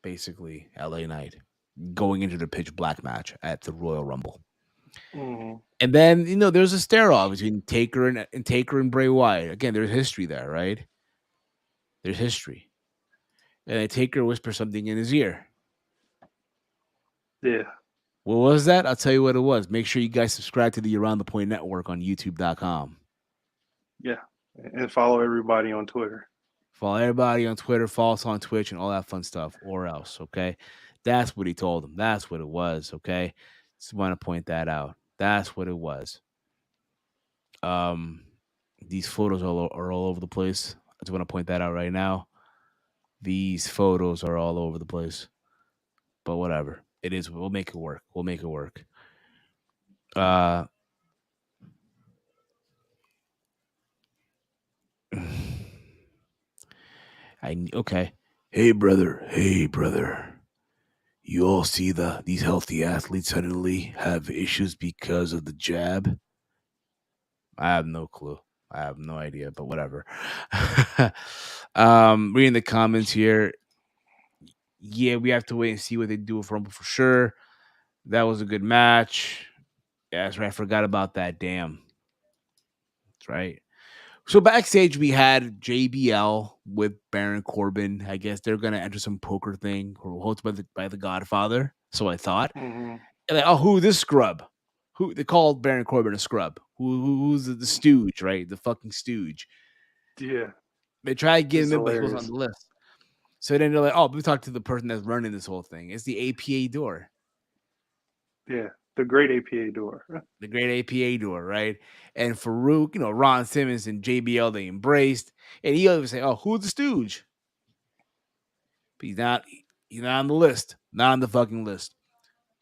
basically LA Knight going into the pitch black match at the Royal Rumble. Mm-hmm. And then there's a stare off between Taker and Bray Wyatt. Again, there's history there, right? There's history. And then Taker whispers something in his ear. Yeah. What was that? I'll tell you what it was. Make sure you guys subscribe to the Around the Point Network on YouTube.com. Yeah. And follow everybody on Twitter. Follow everybody on Twitter, follow us on Twitch, and all that fun stuff, or else, okay? That's what he told them. That's what it was, okay? Just want to point that out. That's what it was. These photos are all over the place. I just want to point that out right now. These photos are all over the place. But whatever. It is. We'll make it work. We'll make it work. Uh okay. Hey brother. Hey brother. You all see these healthy athletes suddenly have issues because of the jab? I have no clue. I have no idea, but whatever. Reading the comments here. Yeah, we have to wait and see what they do with Rumble for sure. That was a good match. Yeah, that's right. I forgot about that. Damn. That's right. So backstage we had JBL with Baron Corbin. I guess they're gonna enter some poker thing or hosted by the Godfather. So I thought. Mm-hmm. And like, oh, who this scrub? Who they called Baron Corbin a scrub? Who's the stooge, right? The fucking stooge. Yeah. They try to get It's him in, but he was on hilarious. the list. So then they're like, oh, we talked to the person that's running this whole thing. It's the APA door. Yeah. The great APA door. The great APA door, right? And Farouk, Ron Simmons and JBL, they embraced. And he always say, oh, who's the stooge? But he's not on the list. Not on the fucking list.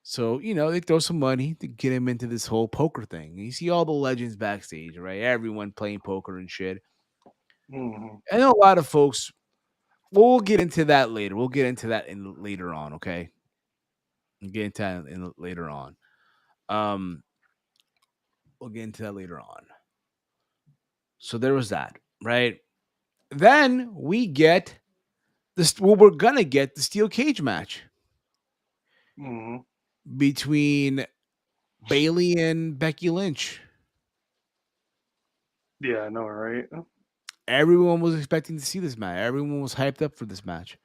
So, they throw some money to get him into this whole poker thing. And you see all the legends backstage, right? Everyone playing poker and shit. Mm-hmm. I know a lot of folks. We'll get into that later. We'll get into that later on, okay? We'll get into that later on. We'll get into that later on. So there was that, right? Then we get this. Well, we're gonna get the steel cage match Mm-hmm. between Bailey and Becky Lynch. Yeah, I know, right? Everyone was expecting to see this match. Everyone was hyped up for this match.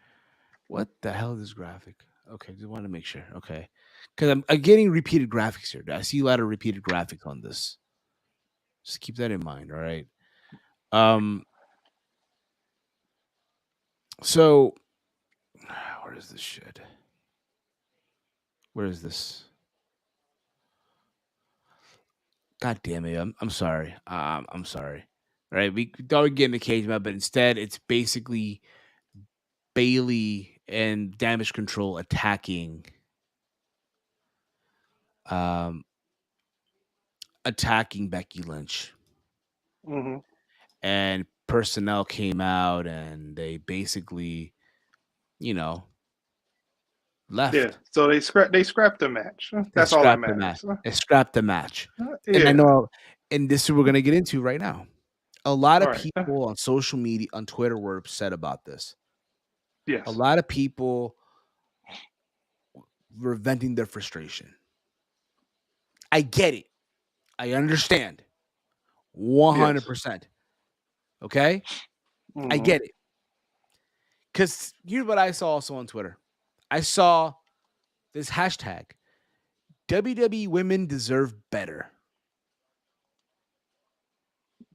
What the hell is this graphic? Okay, just want to make sure. Okay, because I'm getting repeated graphics here. I see a lot of repeated graphics on this. Just keep that in mind. All right. So where is this shit? Where is this? God damn it! I'm sorry. I'm sorry. All right, we thought we'd get in the cage match, but instead it's basically Bailey and Damage Control um, attacking Becky Lynch, Mm-hmm. and personnel came out and they basically, you know, Yeah. left. So they scrapped the match. They That's all that scrapped the match. matters. They scrapped the match, and I Yeah. know, and this is what we're gonna get into right now. A lot of Right. people on social media, on Twitter, were upset about this. A Yes. lot of people were venting their frustration. I get it. I understand. Yes. 100%. Okay? I Mm-hmm. get it. Because here's what I saw also on Twitter. I saw this hashtag WWE women deserve better.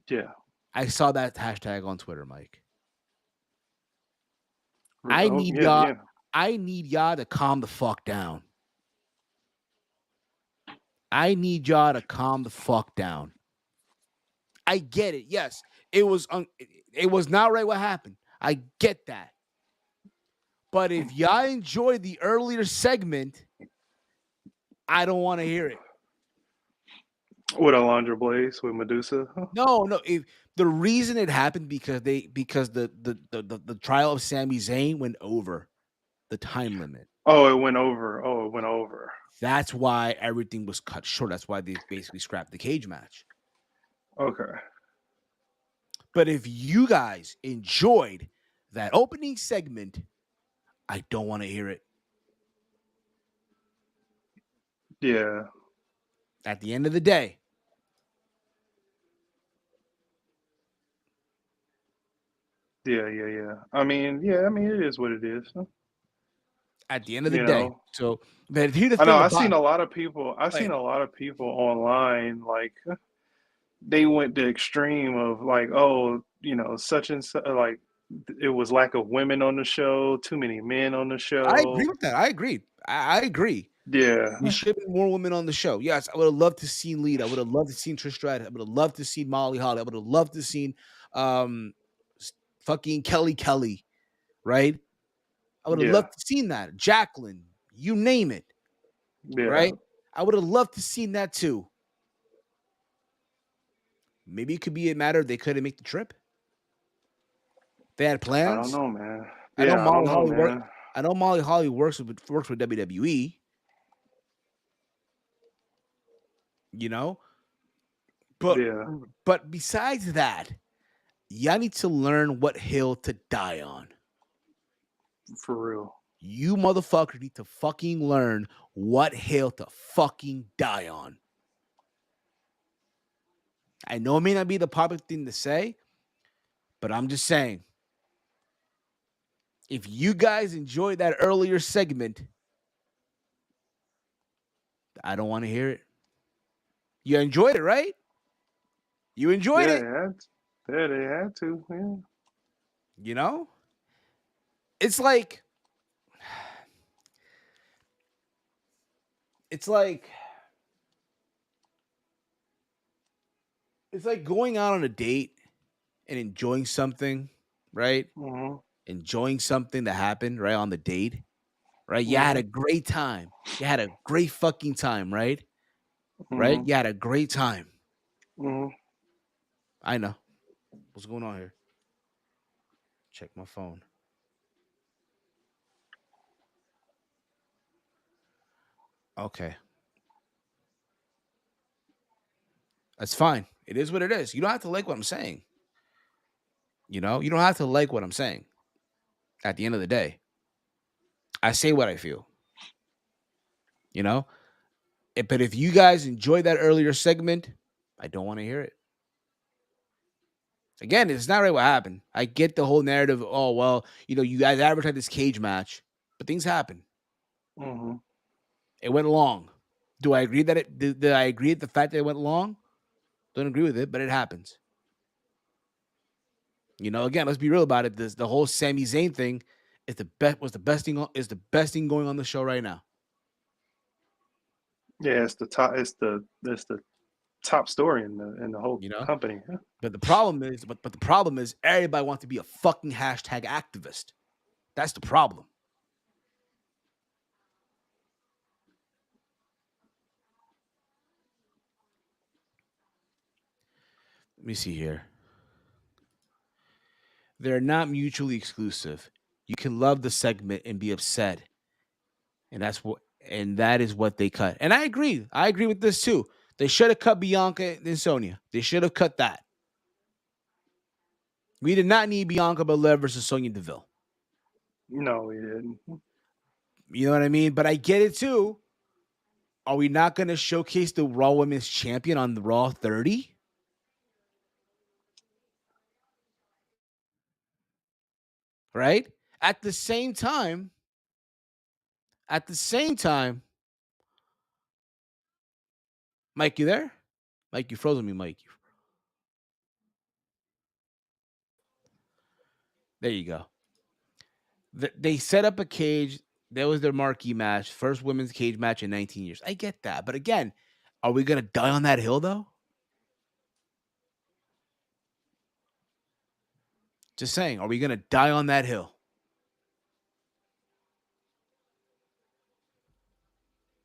Yeah. I saw that hashtag on Twitter, Mike. I need Yeah. y'all. Yeah. I need y'all to calm the fuck down. I need y'all to calm the fuck down. I get it. Yes, it was not right what happened. I get that. But if y'all enjoyed the earlier segment, I don't want to hear it. With Alondra Blaze with Medusa. No. If the reason it happened because the trial of Sami Zayn went over the time limit. Oh, it went over. That's why everything was cut short. That's why they basically scrapped the cage match. Okay. But if you guys enjoyed that opening segment, I don't want to hear it. Yeah. At the end of the day, Yeah. I mean, it is what it is. at the end of the You day. know. So, but here's the I know. thing I've seen about a lot of people. like, Online like they went the extreme of like, oh, such and such, like it was lack of women on the show, too many men on the I agree show. with that. I agree. I agree. Yeah. There should be more women on the show. Yes, I would have loved to see Lita. I would have loved to see Trish Stratus. I would have loved to see Molly Holly. I would have loved to see um fucking Kelly, right? I would have Yeah. loved to see that. Jacqueline, you name it, Yeah. right? I would have loved to see that too. Maybe it could be a matter of they couldn't make the trip. They had I don't plans. know, man. I know Yeah, I don't Molly know, Holly work. man. I know Molly Holly works with WWE. You know, but Yeah, but besides that, y'all need to learn what hill to die on. for real. You motherfuckers need to fucking learn what hill to fucking die on. I know it may not be the popular thing to say, but I'm just saying. If you guys enjoyed that earlier segment, I don't want to hear it. You enjoyed it, right? You enjoyed Yeah, it. they had to. Yeah. You know? It's like it's like it's like going out on a date and enjoying something, right? Mhm. Enjoying something that happened right on the date, right? You had a Mhm. great time. You had a great fucking time, right? Right? Mhm. You had a great time. Mhm. I know. What's going on here? Check my phone. Okay. That's fine. It is what it is. You don't have to like what I'm saying. You know, you don't have to like what I'm saying. At the end of the day, I say what I feel. You know, but if you guys enjoyed that earlier segment, I don't want to hear it. Again, it's not right what happened. I get the whole narrative. Oh well, you guys advertised this cage match, but things happen. Mhm. It went long. Do I agree that did I agree with the fact that it went long? Don't agree with it, but it happens. Again, let's be real about it. The whole Sami Zayn thing is the best thing going on the show right now. Yeah, it's the top story in the whole You know, company. but the problem is everybody wants to be a fucking hashtag activist. That's the problem. Let me see here. They're not mutually exclusive. You can love the segment and be upset, and that is what they cut. And I agree. I agree with this too. They should have cut Bianca and Sonya. They should have cut that. We did not need Bianca Belair versus Sonya Deville. No, we didn't. You know what I mean? But I get it too. Are we not going to showcase the Raw Women's Champion on the Raw 30? Right? At the same time, Mike, you there? Mike, you frozen me, Mike. There you go. They set up a cage. That was their marquee match, first women's cage match in 19 years. I get that, but again, are we gonna die on that hill though? Just saying, are we gonna die on that hill?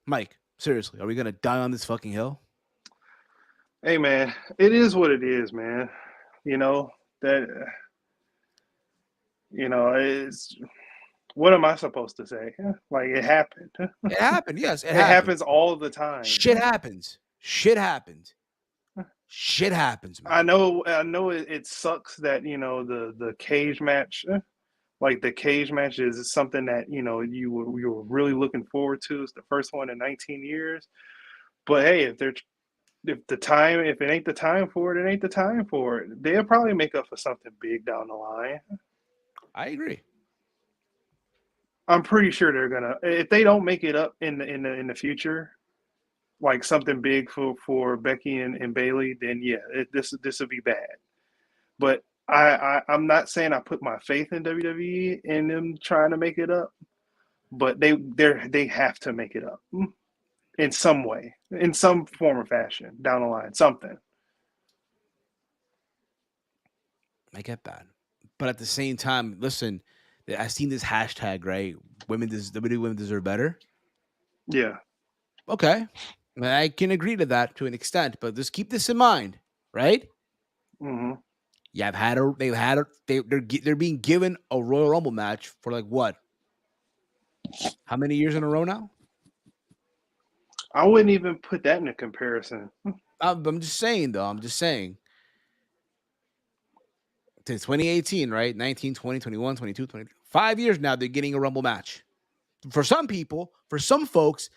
Mike, seriously, are we gonna die on this fucking hill? Hey, man, it is what it is, man. You know that. It's what am I supposed to say? Like it happened. It happened. Yes, it It happened. happens all the time. Shit happens. Shit happens. Shit happens, man. I know. It sucks that the cage match, like the cage match, is something that you were really looking forward to. It's the first one in 19 years. But hey, if it ain't the time for it, it ain't the time for it. They'll probably make up for something big down the line. I agree. I'm pretty sure they're gonna. If they don't make it up in the future, like something big for Becky and Bailey, then yeah, this will be bad. But I'm not saying I put my faith in WWE and them trying to make it up, but they have to make it up in some way, in some form or fashion down the line, something. I get that, but at the same time, listen, I seen this hashtag, right? WWE women deserve better. Yeah. Okay, I can agree to that to an extent, but just keep this in mind, right? Mm-hmm. Yeah, they're being given a Royal Rumble match for like what? How many years in a row now? I wouldn't even put that in a comparison. I'm just saying, though. I'm just saying. Since 2018, right? 19, 20, 21, 22, 23. 5 years now, they're getting a Rumble match. For some people, for some folks,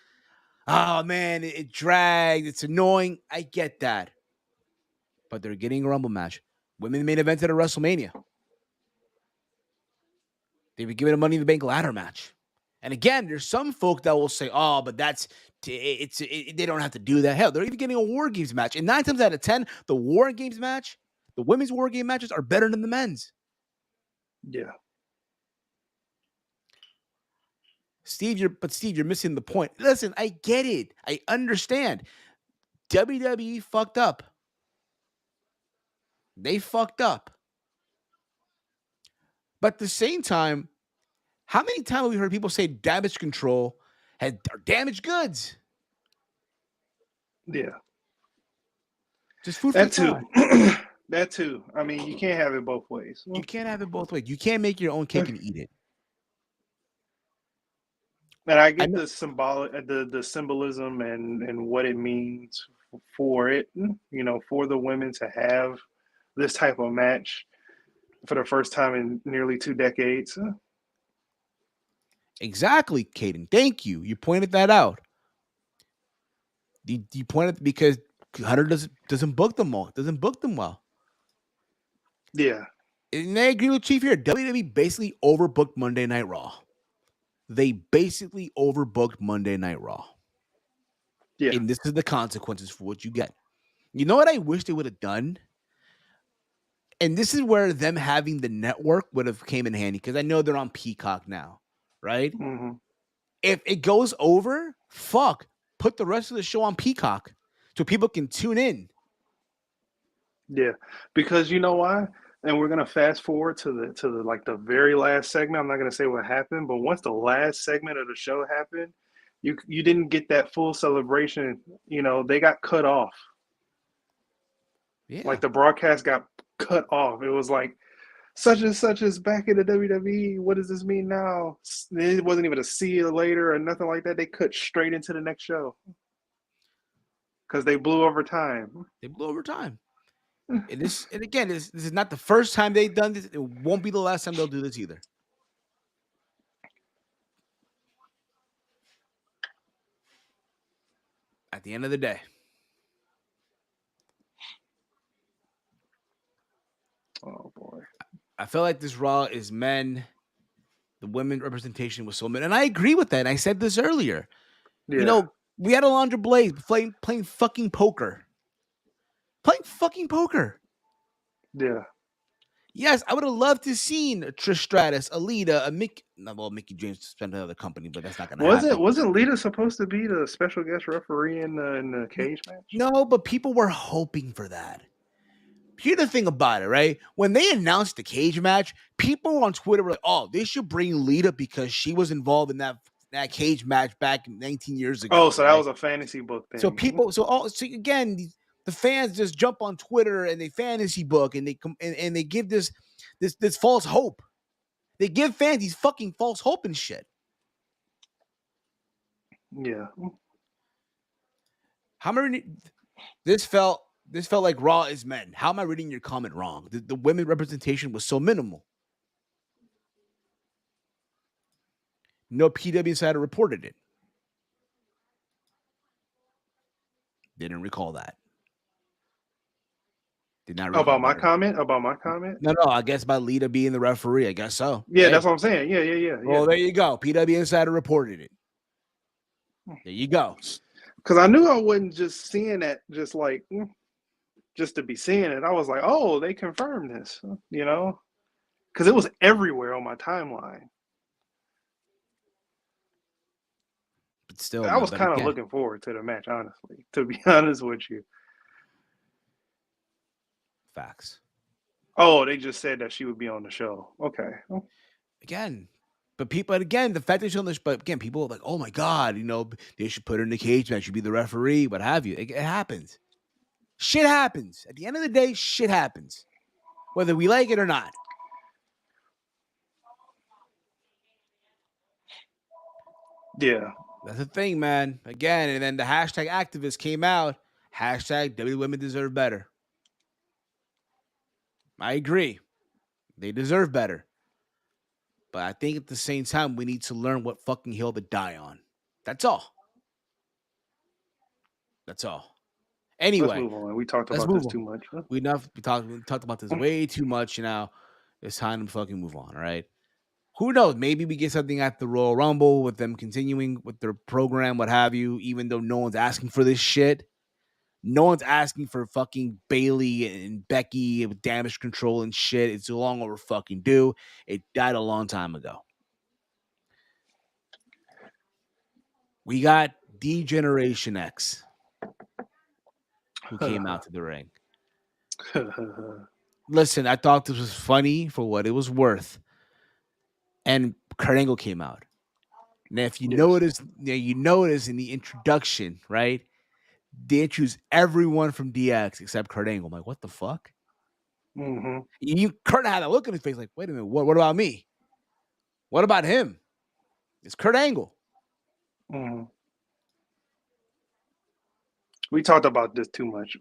oh, man, it dragged. It's annoying. I get that. But they're getting a Rumble match. Women main event at a WrestleMania. They were given a Money in the Bank ladder match. And again, there's some folk that will say, oh, but they don't have to do that. Hell, they're even getting a War Games match. And 9 times out of 10, the War Games match, the women's War Game matches are better than the men's. Yeah. Steve, you're missing the point. Listen, I get it. I understand. WWE fucked up. They fucked up. But at the same time, how many times have we heard people say Damage Control are damaged goods? Yeah. Just food for That thought. too. That too. I mean, you can't have it both ways. You can't have it both ways. You can't make your own cake and eat it. And I get the symbolism and what it means for it, for the women to have this type of match for the first time in nearly 2 decades. Exactly, Caden. Thank you. You pointed that out. You pointed because Hunter doesn't book them all. Doesn't book them well. Yeah. And I agree with Chief here. WWE basically overbooked Monday Night Raw. They basically overbooked Monday Night Raw. Yeah. And this is the consequences for what you get. You know what I wish they would have done? And this is where them having the network would have came in handy because I know they're on Peacock now, right? Mm-hmm. If it goes over, put the rest of the show on Peacock so people can tune in. Yeah, because you know why? And we're gonna fast forward to the like the very last segment. I'm not gonna say what happened, but once the last segment of the show happened, you didn't get that full celebration. They got cut off. Yeah. Like the broadcast got cut off. It was like such and such is back in the WWE. What does this mean now? It wasn't even a see you later or nothing like that. They cut straight into the next show because they blew over time. They blew over time. And again, this is not the first time they've done this. It won't be the last time they'll do this either. At the end of the day. Oh boy. I feel like this Raw is men. The women representation was so men. And I agree with that. And I said this earlier. Yeah. We had Alundra Blaze playing fucking poker. Playing fucking poker. Yeah. Yes, I would have loved to seen Trish Stratus, Alita, a Mickey. No, well, Mickey James spent another company, but that's not going to happen. Wasn't Lita supposed to be the special guest referee in the cage match? No, but people were hoping for that. Here's the thing about it, right? When they announced the cage match, people on Twitter were like, "Oh, they should bring Lita because she was involved in that cage match back 19 years ago." Oh, so right? that was a fantasy book thing. So people, so again, the fans just jump on Twitter and they fantasy book and they give this false hope. They give fans these fucking false hope and shit. Yeah. How am I reading? This felt like Raw is men. How am I reading your comment wrong? The women representation was so minimal. No PW Insider reported it. Didn't recall that. Did not recall about my comment. About my comment. No, I guess about Lita being the referee. I guess so. Yeah, hey. That's what I'm saying. Yeah. Well, there you go. PW Insider reported it. There you go. Because I knew I wasn't just seeing that, just to be seeing it. I was like, oh, they confirmed this, because it was everywhere on my timeline. But still, I was kind of looking forward to the match, honestly, to be honest with you. Facts. Oh, they just said that she would be on the show. Okay. Again, but the fact that she's on this, but again, people are like, oh my God, they should put her in the cage match. She'd be the referee, what have you. It happens. Shit happens. At the end of the day, shit happens. Whether we like it or not. Yeah. That's the thing, man. Again, and then the hashtag activists came out. Hashtag WWE women deserve better. I agree. They deserve better. But I think at the same time, we need to learn what fucking hill to die on. That's all. Anyway. Let's move on. We talked about this too much. Huh? We talked about this way too much. Now it's time to fucking move on, all right? Who knows? Maybe we get something at the Royal Rumble with them continuing with their program, what have you, even though no one's asking for this shit. No one's asking for fucking Bailey and Becky with damage control and shit. It's long over fucking due. It died a long time ago. We got D-Generation X who came out to the ring. Listen, I thought this was funny for what it was worth. And Kurt Angle came out. Now, if you notice in the introduction, right? They introduced everyone from DX except Kurt Angle. I'm like, what the fuck? Mm-hmm. Kurt had a look in his face like, wait a minute, what about me? What about him? It's Kurt Angle. Mm-hmm. We talked about this too much.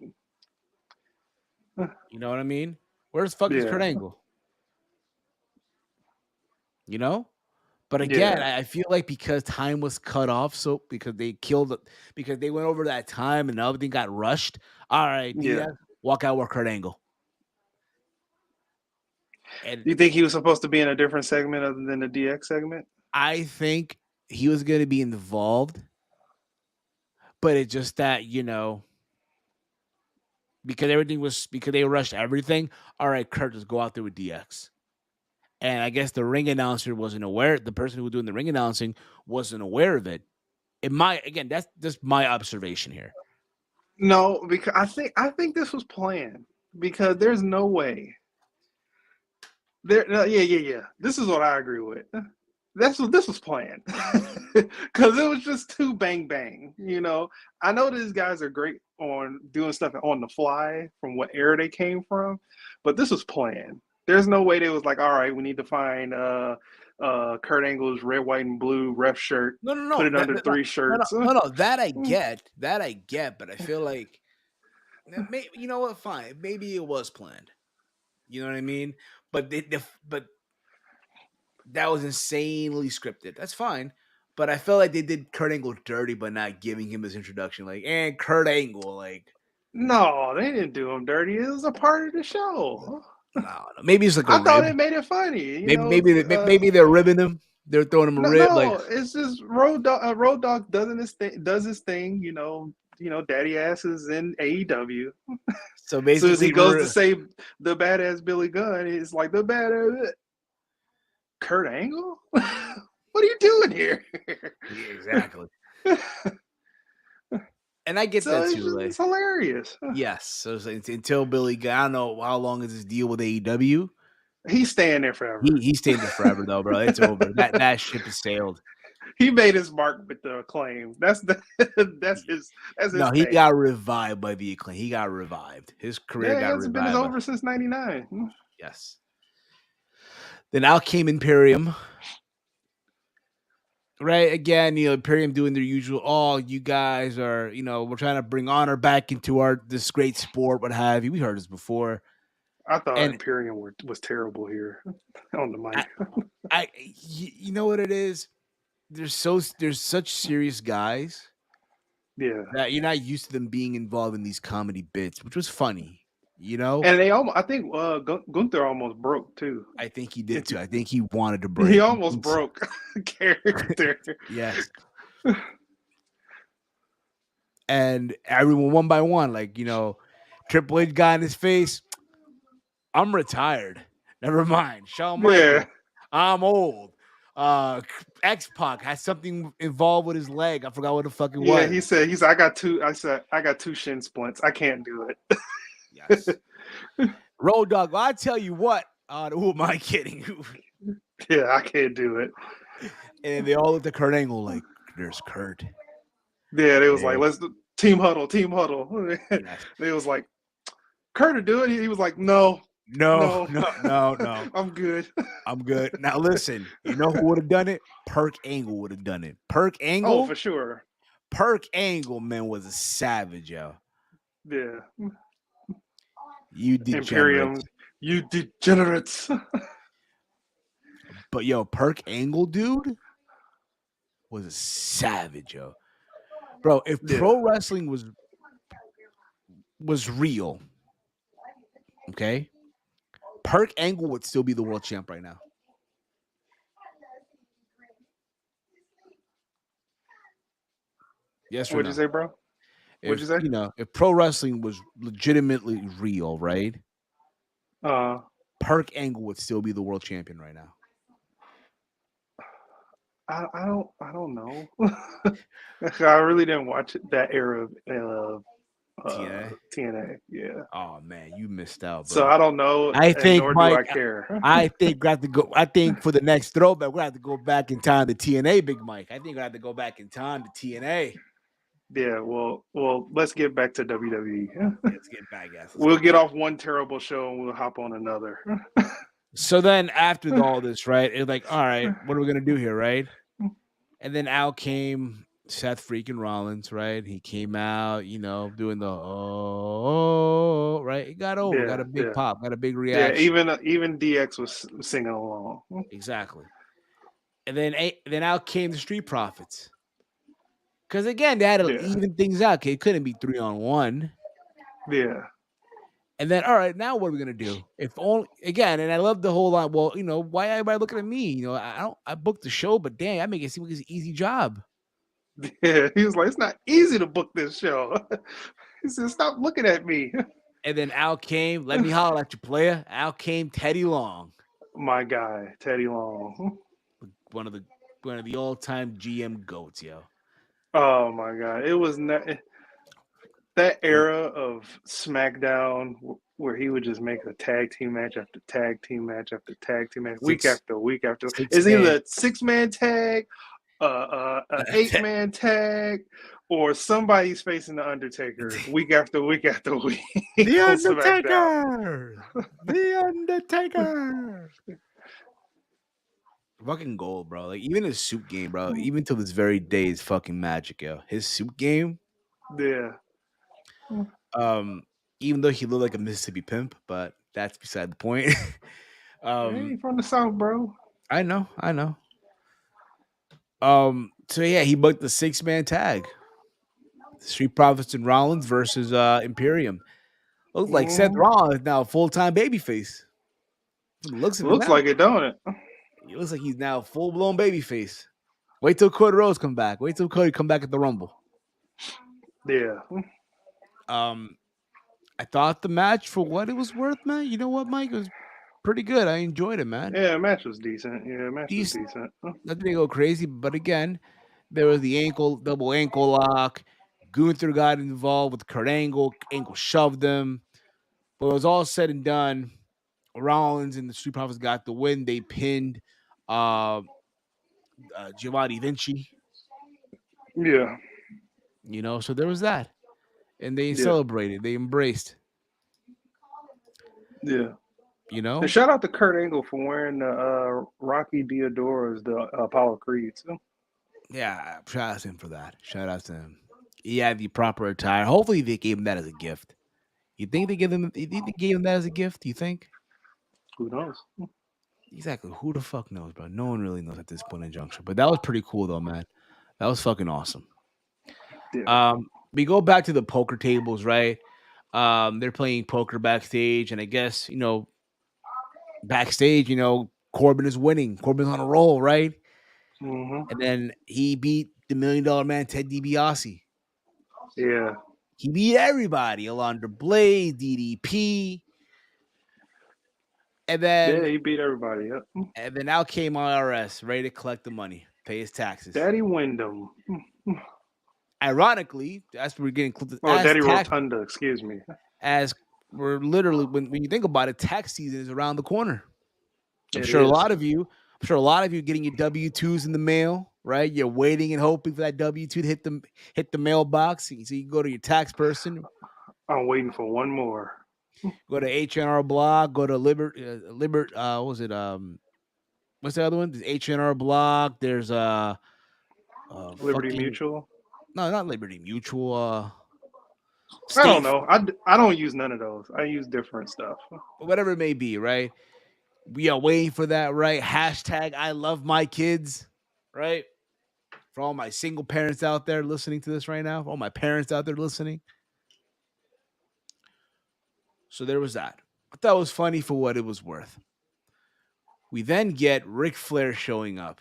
You know what I mean? Where's fucking Kurt Angle? But again, I feel like because time was cut off, so because they went over that time and everything got rushed. All right, walk out with Kurt Angle. And you think he was supposed to be in a different segment other than the DX segment? I think he was going to be involved, but it's just that because they rushed everything. All right, Kurt, just go out there with DX. And I guess the ring announcer wasn't aware. The person who was doing the ring announcing wasn't aware of it. That's just my observation here. No, because I think this was planned. Because there's no way. Yeah. This is what I agree with. This was planned. Because it was just too bang bang. I know these guys are great on doing stuff on the fly from what era they came from, but this was planned. There's no way they was like, all right, we need to find Kurt Angle's red, white, and blue ref shirt. No. Put it under three shirts. No. That I get. But I feel like, you know what? Fine. Maybe it was planned. You know what I mean? But but that was insanely scripted. That's fine. But I feel like they did Kurt Angle dirty by not giving him his introduction. Like, and Kurt Angle, like. No, they didn't do him dirty. It was a part of the show. No. Maybe it's like I thought it made it funny. Maybe they're ribbing him. They're throwing him a rib. No, it's just Road Dogg does his thing. daddy ass is in AEW. So As soon as he basically, goes to say the badass Billy Gunn, it's like the badass Kurt Angle. What are you doing here? yeah, exactly. And I get So that it's, too. Like, it's hilarious. yes. So it's until Billy, I don't know how long is his deal with AEW. He's staying there forever. He's staying there forever though, bro. It's over. That ship has sailed. He made his mark with the Acclaim. That's his No, he thing. got revived by the Acclaim. He got revived. His career Yeah, got it's been revived. over since '99. Yes. Then out came Imperium. Right, again, Imperium doing their usual. Oh, you guys are, we're trying to bring honor back into this great sport. What have you? We heard this before. I thought And Imperium was terrible here on the mic. you know what it is? There's such serious guys. Yeah, that you're not used to them being involved in these comedy bits, which was funny, and they almost. I think Gunther almost broke too. I think he did too. I think he wanted to break. He almost broke character. Yes. And everyone one by one, Triple H got in his face. I'm retired. Never mind. Shawn Michaels. Yeah. I'm old. X-Pac has something involved with his leg. I forgot what the fuck it was. Yeah, he said I got two shin splints. I can't do it. Yes. Road Dogg, well, I tell you what. Who am I kidding? Yeah, I can't do it. And they all looked at Kurt Angle like, there's Kurt. Yeah, they was like, let's do team huddle. Yes. They was like, Kurt to do it. He was like, no. No. I'm good. I'm good. Now listen, you know who would have done it? Perk Angle would have done it. Perk Angle? Oh, for sure. Perk Angle, man, was a savage, yo. Yeah. You degenerates. Imperium, you degenerates. But yo, Perk Angle, dude, was a savage, yo. Bro, if pro wrestling was real, okay, Perk Angle would still be the world champ right now. Yes or What'd no? you say, bro? What'd you say? If pro wrestling was legitimately real, right? Perk Angle would still be the world champion right now. I don't know. I really didn't watch that era of TNA. Yeah. Oh man, you missed out, bro. So I don't know. I think, nor Mike, do I care. I think we have to go. I think for the next throwback, we have to go back in time to TNA, Big Mike. I think we have to go back in time to TNA. Yeah. Well. Let's get back to WWE. Let's get back, guys. We'll get off one terrible show and we'll hop on another. So then after all this, right? It's like, all right, what are we gonna do here, right? And then out came Seth freaking Rollins, right? He came out, doing the right. It got over, got a big pop, got a big reaction. Yeah, even DX was singing along. Exactly. And then out came the Street Profits. Because again, they had to even things out. Okay, it couldn't be 3-on-1. Yeah. And then, all right, now what are we gonna do? If only again, and I love the whole line. Well, why everybody looking at me? I booked the show, but damn, I make it seem like it's an easy job. Yeah, he was like, it's not easy to book this show. He said, stop looking at me. And then out came, let me holler at you, player. Out came Teddy Long. My guy, Teddy Long. One of the all-time GM goats, yo. Oh my God. It was that era of SmackDown where he would just make a tag team match after tag team match after tag team match, week after week after. It's either a 6-man tag, an 8-man tag, or somebody's facing the Undertaker week after week after week. The Undertaker! The Undertaker! Fucking gold, bro. Like, even his suit game, bro, even till this very day is fucking magic, yo. His suit game. Yeah. Even though he looked like a Mississippi pimp, but that's beside the point. Hey, from the South, bro. I know. So yeah, he booked the 6-man tag. Street Profits and Rollins versus Imperium. Looks like Seth Rollins is now a full-time babyface. Looks like it, don't it? It looks like he's now a full-blown babyface. Wait till Cody Rhodes come back. Wait till Cody come back at the Rumble. Yeah. I thought the match for what it was worth, man. You know what, Mike? It was pretty good. I enjoyed it, man. Yeah, match was decent. Yeah, match was These decent. nothing to go crazy, but again, there was the double ankle lock. Gunther got involved with Kurt Angle. Angle shoved him. But it was all said and done. Rollins and the Street Profits got the win. They pinned uh, Giovanni Vinci. Yeah. So there was that. And they Yeah. celebrated. They embraced, Yeah. you And know? shout out to Kurt Angle for wearing the Rocky Diodoro's the Apollo Creed. So, Yeah, shout out to him for that. Shout out to him. He had the proper attire. Hopefully they gave him that as a gift. You think they gave him that as a gift? You think? who knows? Exactly. Who the fuck knows, bro? No one really knows at this point in juncture. But that was pretty cool though, man. That was fucking awesome. Yeah. We go back to the poker tables, right? They're playing poker backstage, and I guess, backstage, Corbin is winning. Corbin's on a roll, right? Hmm. And then he beat the $1 million man, Ted DiBiase. Yeah. He beat everybody, Alondra Blaze, DDP. And Yeah, then he beat everybody. Yep. out came IRS, ready to collect the money, pay his taxes. Daddy Wyndham. Ironically, as we're getting close, Oh, Daddy Rotunda, excuse me. as we're literally when you think about it, tax season is around the corner. I'm It sure is. a lot of you getting your W-2s in the mail, right? You're waiting and hoping for that W-2 to hit the mailbox, so you can go to your tax person. I'm waiting for one more. Go to H&R Block. Go to what was it? What's the other one? There's H&R Block. There's Liberty fucking Mutual. no, not Liberty Mutual. I don't State, know. I don't use none of those. I use different stuff. whatever it may be, right? We are waiting for that, right? Hashtag I love my kids, right? For all my single parents out there listening to this right now, for all my parents out there listening. So there was that. I thought it was funny for what it was worth. We then get Ric Flair showing up.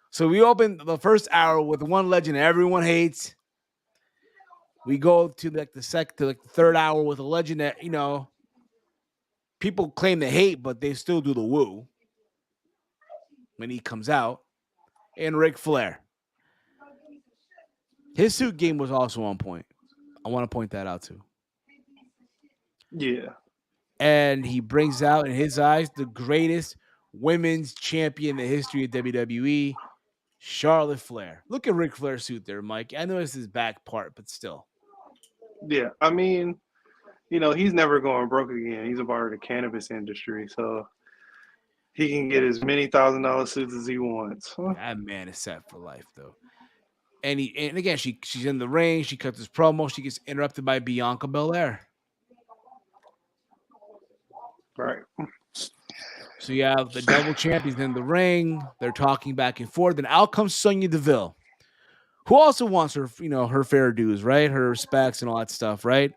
So we open the first hour with one legend everyone hates. We go to the third hour with a legend that people claim to hate, but they still do the woo when he comes out. And Ric Flair, his suit game was also on point. I want to point that out too. Yeah. And he brings out, in his eyes, the greatest women's champion in the history of WWE, Charlotte Flair. Look at Ric Flair's suit there, Mike. I know it's his back part, but still. Yeah. I mean, he's never going broke again. He's a part of the cannabis industry, so he can get as many $1,000 suits as he wants. That man is set for life, though. And again, she's in the ring. She cuts his promo. She gets interrupted by Bianca Belair. Right. So you have the double champions in the ring. They're talking back and forth. Then out comes Sonya Deville, who also wants her, her fair dues, right? Her respects and all that stuff, right?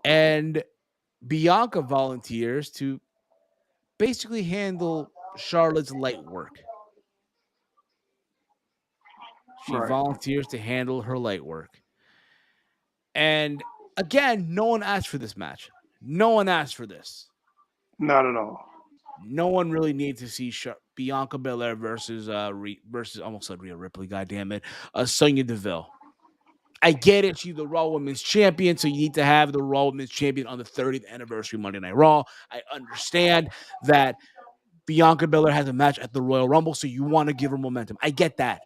And Bianca volunteers to basically handle Charlotte's light work. She volunteers to handle her light work. And again, no one asked for this match. No one asked for this. Not at all. No one really needs to see Bianca Belair versus almost said Rhea Ripley. Goddamn it, Sonya Deville. I get it. She's the Raw Women's Champion, so you need to have the Raw Women's Champion on the 30th anniversary Monday Night Raw. I understand that Bianca Belair has a match at the Royal Rumble, so you want to give her momentum. I get that.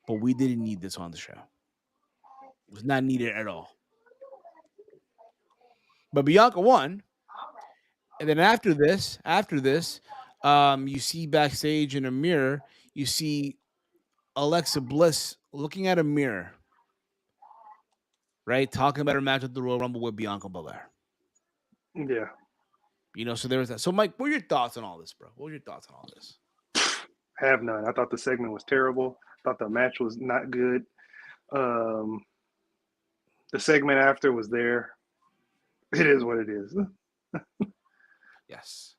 But we didn't need this on the show. It was not needed at all. But Bianca won. And then after this, you see backstage in a mirror, you see Alexa Bliss looking at a mirror, right? Talking about her match at the Royal Rumble with Bianca Belair. Yeah. So there was that. So, Mike, what are your thoughts on all this, bro? What were your thoughts on all this? Have none. I thought the segment was terrible. I thought the match was not good. The segment after was there. It is what it is. Yes.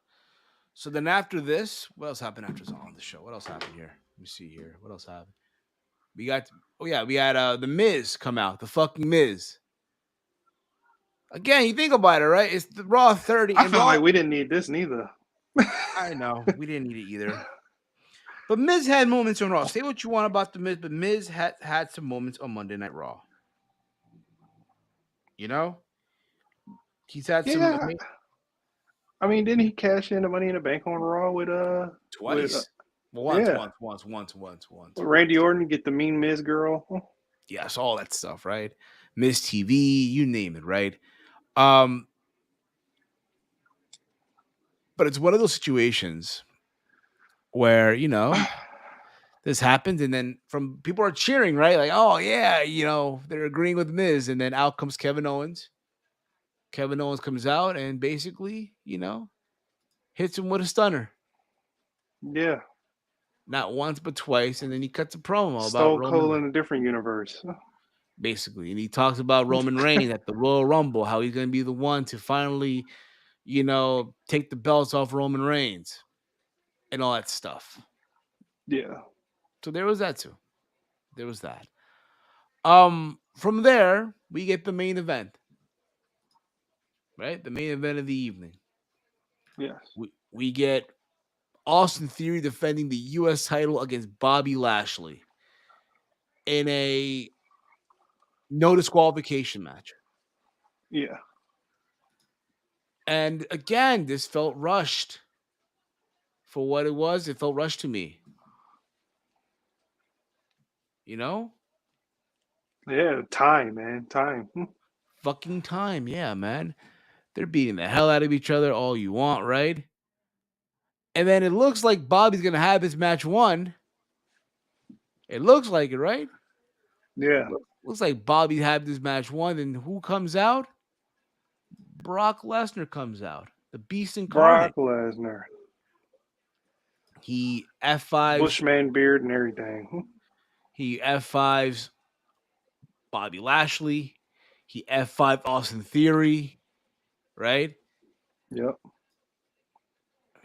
So then after this, what else happened after this on the show? What else happened here? Let me see here. What else happened? We got the Miz come out, the fucking Miz. Again, you think about it, right? It's the Raw 30 I and felt Raw. like we didn't need this neither. I know we didn't need it either. But Miz had moments on Raw. Say what you want about the Miz, but Miz had some moments on Monday Night Raw. You know, he's had some. Yeah, I mean, didn't he cash in the Money in the Bank on Raw with Twice. Well, yeah, once. with Randy Orton get the Mean Miz girl? Yes, all that stuff, right? Miz TV, you name it, right? But it's one of those situations where, this happens, and then from people are cheering, right? Like, oh yeah, they're agreeing with Miz, and then out comes Kevin Owens. Kevin Owens comes out and basically, hits him with a stunner. Yeah, Not once but twice, and then he cuts a promo about Stone Cold Roman, in a different universe. basically, and he talks about Roman Reigns at the Royal Rumble, how he's going to be the one to finally, take the belts off Roman Reigns, and all that stuff. Yeah, So there was that too. There was that. From there, we get the main event. Right? The main event of the evening. yes, We get Austin Theory defending the U.S. title against Bobby Lashley in a no disqualification match. yeah, And again, this felt rushed. For what it was, it felt rushed to me. yeah. Time, man, time. Fucking time, yeah, man. They're beating the hell out of each other all you want, right? And then it looks like Bobby's going to have his match won. It looks like it, right? Yeah, Looks like Bobby had this match won. And who comes out? Brock Lesnar comes out. The Beast incarnate. Brock Lesnar, He F5s. Bushman beard and everything. He F5s Bobby Lashley. He F5 Austin Theory. Right? Yep.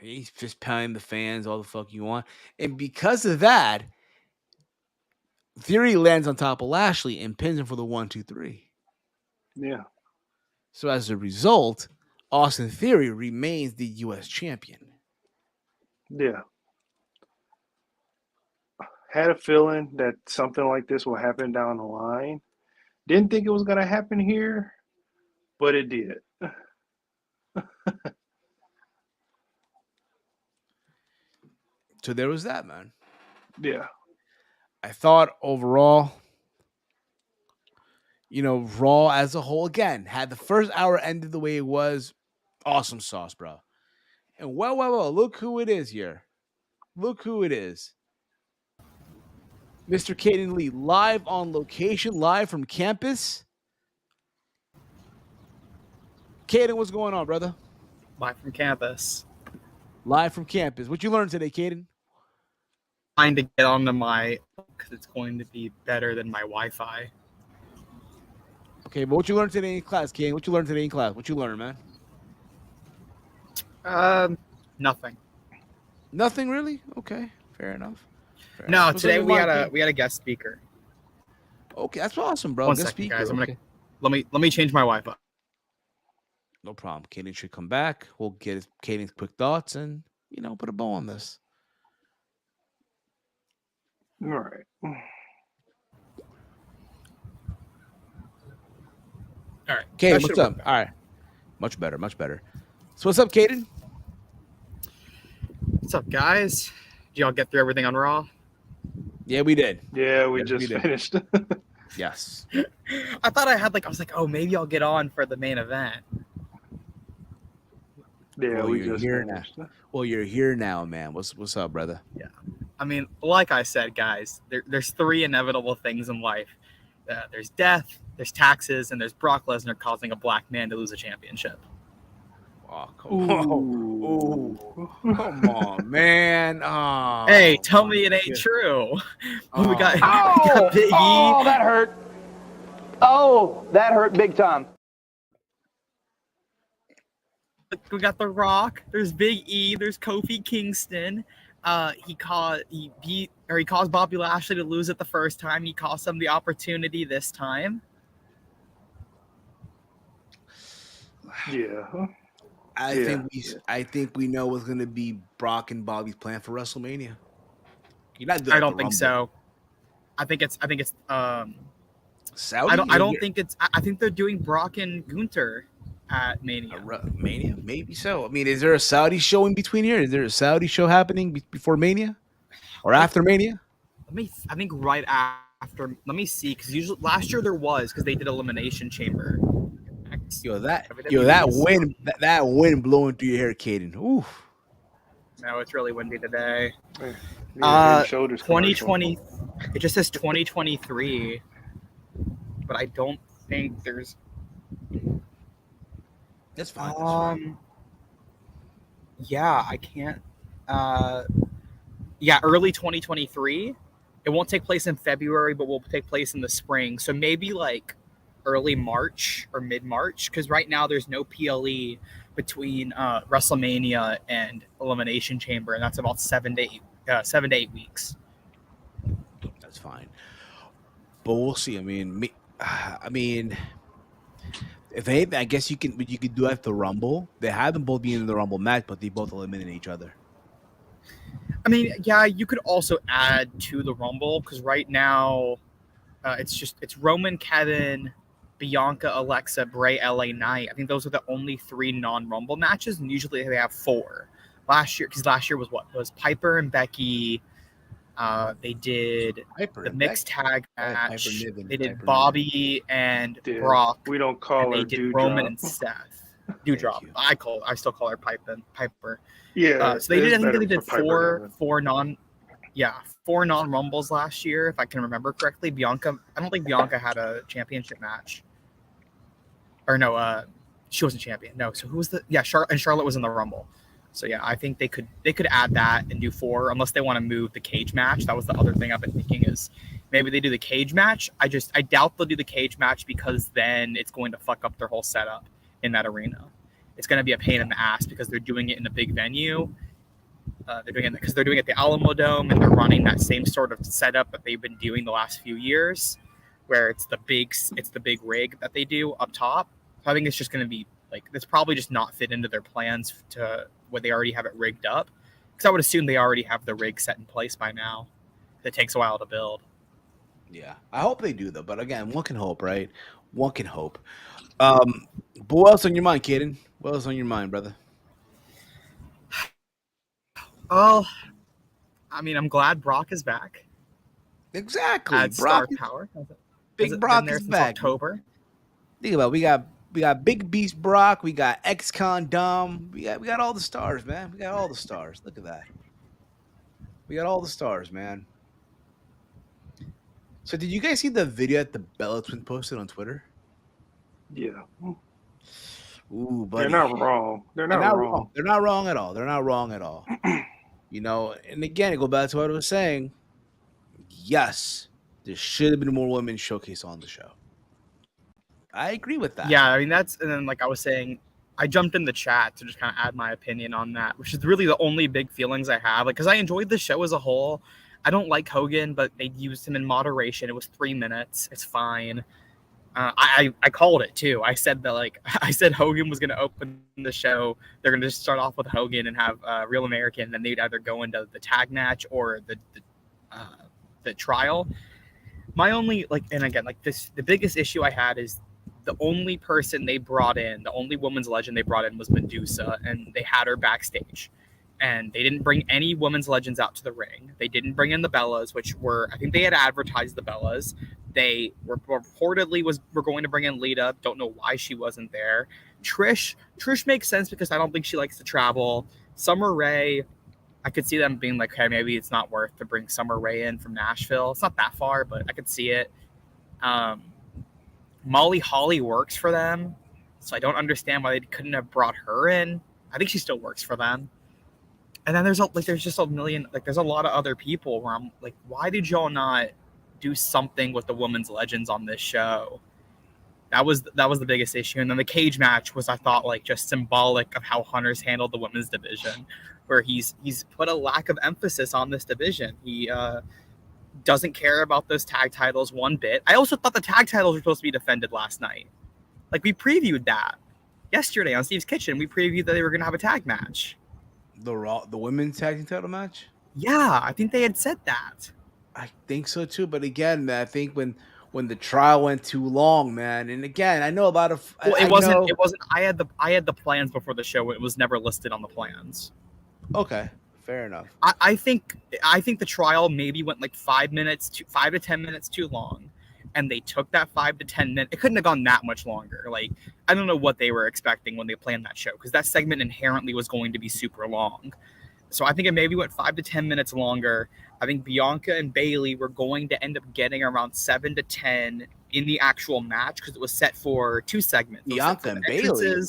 He's just pounding the fans all the fuck you want. And because of that, Theory lands on top of Lashley and pins him for the 1-2-3. Yeah. So as a result, Austin Theory remains the U.S. champion. Yeah. Had a feeling that something like this will happen down the line. Didn't think it was going to happen here, but it did. So there was that, man. Yeah. I thought overall, Raw as a whole, again, had the first hour ended the way it was. Awesome sauce, bro. And well, look who it is here. Look who it is. Mr. Caden Lee, live on location, live from campus. Caden, what's going on, brother? Live from campus. Live from campus. What you learned today, Caden? Trying to get onto my, because it's going to be better than my Wi-Fi. Okay, but what you learned today in class, Caden? What you learned today in class? What you learned, man? Nothing. Nothing really? Okay, fair enough. No, today we had a guest speaker. Okay, that's awesome, bro. One Guest second, speaker. guys. Okay. Let me change my Wi-Fi. No problem. Caden should come back. We'll get Caden's quick thoughts and put a bow on this. All right. All right. Caden, what's up? All right. Much better. So what's up, Caden? What's up, guys? Did y'all get through everything on Raw? Yeah, we did. Yeah, we just finished. Yes. I thought I was like, oh, maybe I'll get on for the main event. Yeah, well, we just finished. Well, you're here now, man. What's up, brother? Yeah. I mean, like I said, guys, there's three inevitable things in life. There's death, there's taxes, and there's Brock Lesnar causing a black man to lose a championship. Oh, come on, man. Oh, hey, tell me it ain't true. Oh. We got Big E. Oh, that hurt. Oh, that hurt big time. We got The Rock. There's Big E. There's Kofi Kingston. he caused Bobby Lashley to lose it the first time. He cost him the opportunity this time. Yeah. I think we know what's going to be Brock and Bobby's plan for WrestleMania. You're not doing I don't think so. I think it's Saudi. I don't think it's. I think they're doing Brock and Gunther at Mania. Mania, maybe so. I mean, is there a Saudi show in between here? Is there a Saudi show happening before Mania or after Mania? I think right after. Let me see, because usually last year there was, because they did Elimination Chamber. That wind blowing through your hair, Caden. Oof. No, it's really windy today. Yeah, shoulders 2020. It just says 2023, but I don't think there's. That's fine. Yeah, I can't. Yeah, early 2023. It won't take place in February, but will take place in the spring. So maybe like early March or mid-March, because right now there's no PLE between WrestleMania and Elimination Chamber, and that's about 7 to 8 weeks. That's fine, but we'll see. I mean, if anything, I guess you could do at the Rumble. They have them both being in the Rumble match, but they both eliminate each other. I mean, yeah, you could also add to the Rumble, because right now it's Roman, Kevin, Bianca, Alexa, Bray, LA Knight. I think those are the only 3 non-Rumble matches, and usually they have 4. Last year was what? It was Piper and Becky. They did the mixed tag match. They did Bobby and Brock. We don't call her. They did Roman and Seth. Dewdrop. I still call her Piper. Yeah. So they did. I think they did 4 non-Rumbles last year, if I can remember correctly. Bianca. I don't think Bianca had a championship match. Or no, she wasn't champion. No. So who was the? Yeah, Charlotte was in the Rumble. So yeah, I think they could add that and do 4, unless they want to move the cage match. That was the other thing I've been thinking, is maybe they do the cage match. I doubt they'll do the cage match, because then it's going to fuck up their whole setup in that arena. It's going to be a pain in the ass, because they're doing it in a big venue. They're doing it at the Alamo Dome, and they're running that same sort of setup that they've been doing the last few years, where it's the big rig that they do up top. So I think it's just going to be like, that's probably just not fit into their plans to where they already have it rigged up. Because I would assume they already have the rig set in place by now. It takes a while to build. Yeah, I hope they do though. But again, one can hope, right? One can hope. But what else on your mind, Kaden? What else on your mind, brother? Well, I mean, I'm glad Brock is back. Exactly. Add Brock star power. Big Brock is back. October. Think about it. We got Big Beast Brock. We got Ex-Con Dom. We got all the stars, man. We got all the stars. Look at that. We got all the stars, man. So did you guys see the video that the Bella Twins posted on Twitter? Yeah. Ooh, buddy. They're not wrong. They're not wrong. They're not wrong at all. They're not wrong at all. You know, and again, it goes back to what I was saying. Yes, there should have been more women showcased on the show. I agree with that. Yeah, I mean, and then like I was saying, I jumped in the chat to just kind of add my opinion on that, which is really the only big feelings I have. Like, because I enjoyed the show as a whole. I don't like Hogan, but they used him in moderation. It was 3 minutes. It's fine. I called it too. I said Hogan was going to open the show. They're going to just start off with Hogan and have Real American. Then they'd either go into the tag match or the trial. My only the biggest issue I had is the only person they brought in, the only women's legend they brought in was Medusa, and they had her backstage. And they didn't bring any women's legends out to the ring. They didn't bring in the Bellas, which I think they had advertised the Bellas. They were reportedly were going to bring in Lita. Don't know why she wasn't there. Trish makes sense because I don't think she likes to travel. Summer Rae, I could see them being like, hey, maybe it's not worth to bring Summer Rae in from Nashville. It's not that far, but I could see it. Molly Holly works for them, so I don't understand why they couldn't have brought her in. I think she still works for them. And then there's just a million, there's a lot of other people where I'm like, why did y'all not do something with the women's legends on this show? That was the biggest issue. And then the cage match was, I thought, like just symbolic of how Hunter's handled the women's division, where he's put a lack of emphasis on this division. He doesn't care about those tag titles one bit. I also thought the tag titles were supposed to be defended last night. Like, we previewed that yesterday on Steve's Kitchen. We previewed that they were going to have a tag match. The women's tag team title match? Yeah, I think they had said that. I think so too. But again, man, I think when the trial went too long, man, and again, I know a lot of. Well, it wasn't. It wasn't. I had the plans before the show. It was never listed on the plans. Okay, fair enough. I think the trial maybe went like 5 to 10 minutes too long, and they took that 5 to 10 minutes. It couldn't have gone that much longer. Like, I don't know what they were expecting when they planned that show, because that segment inherently was going to be super long. So I think it maybe went 5 to 10 minutes longer. I think Bianca and Bayley were going to end up getting around 7 to 10 in the actual match, because it was set for 2 segments. Bianca and Bayley?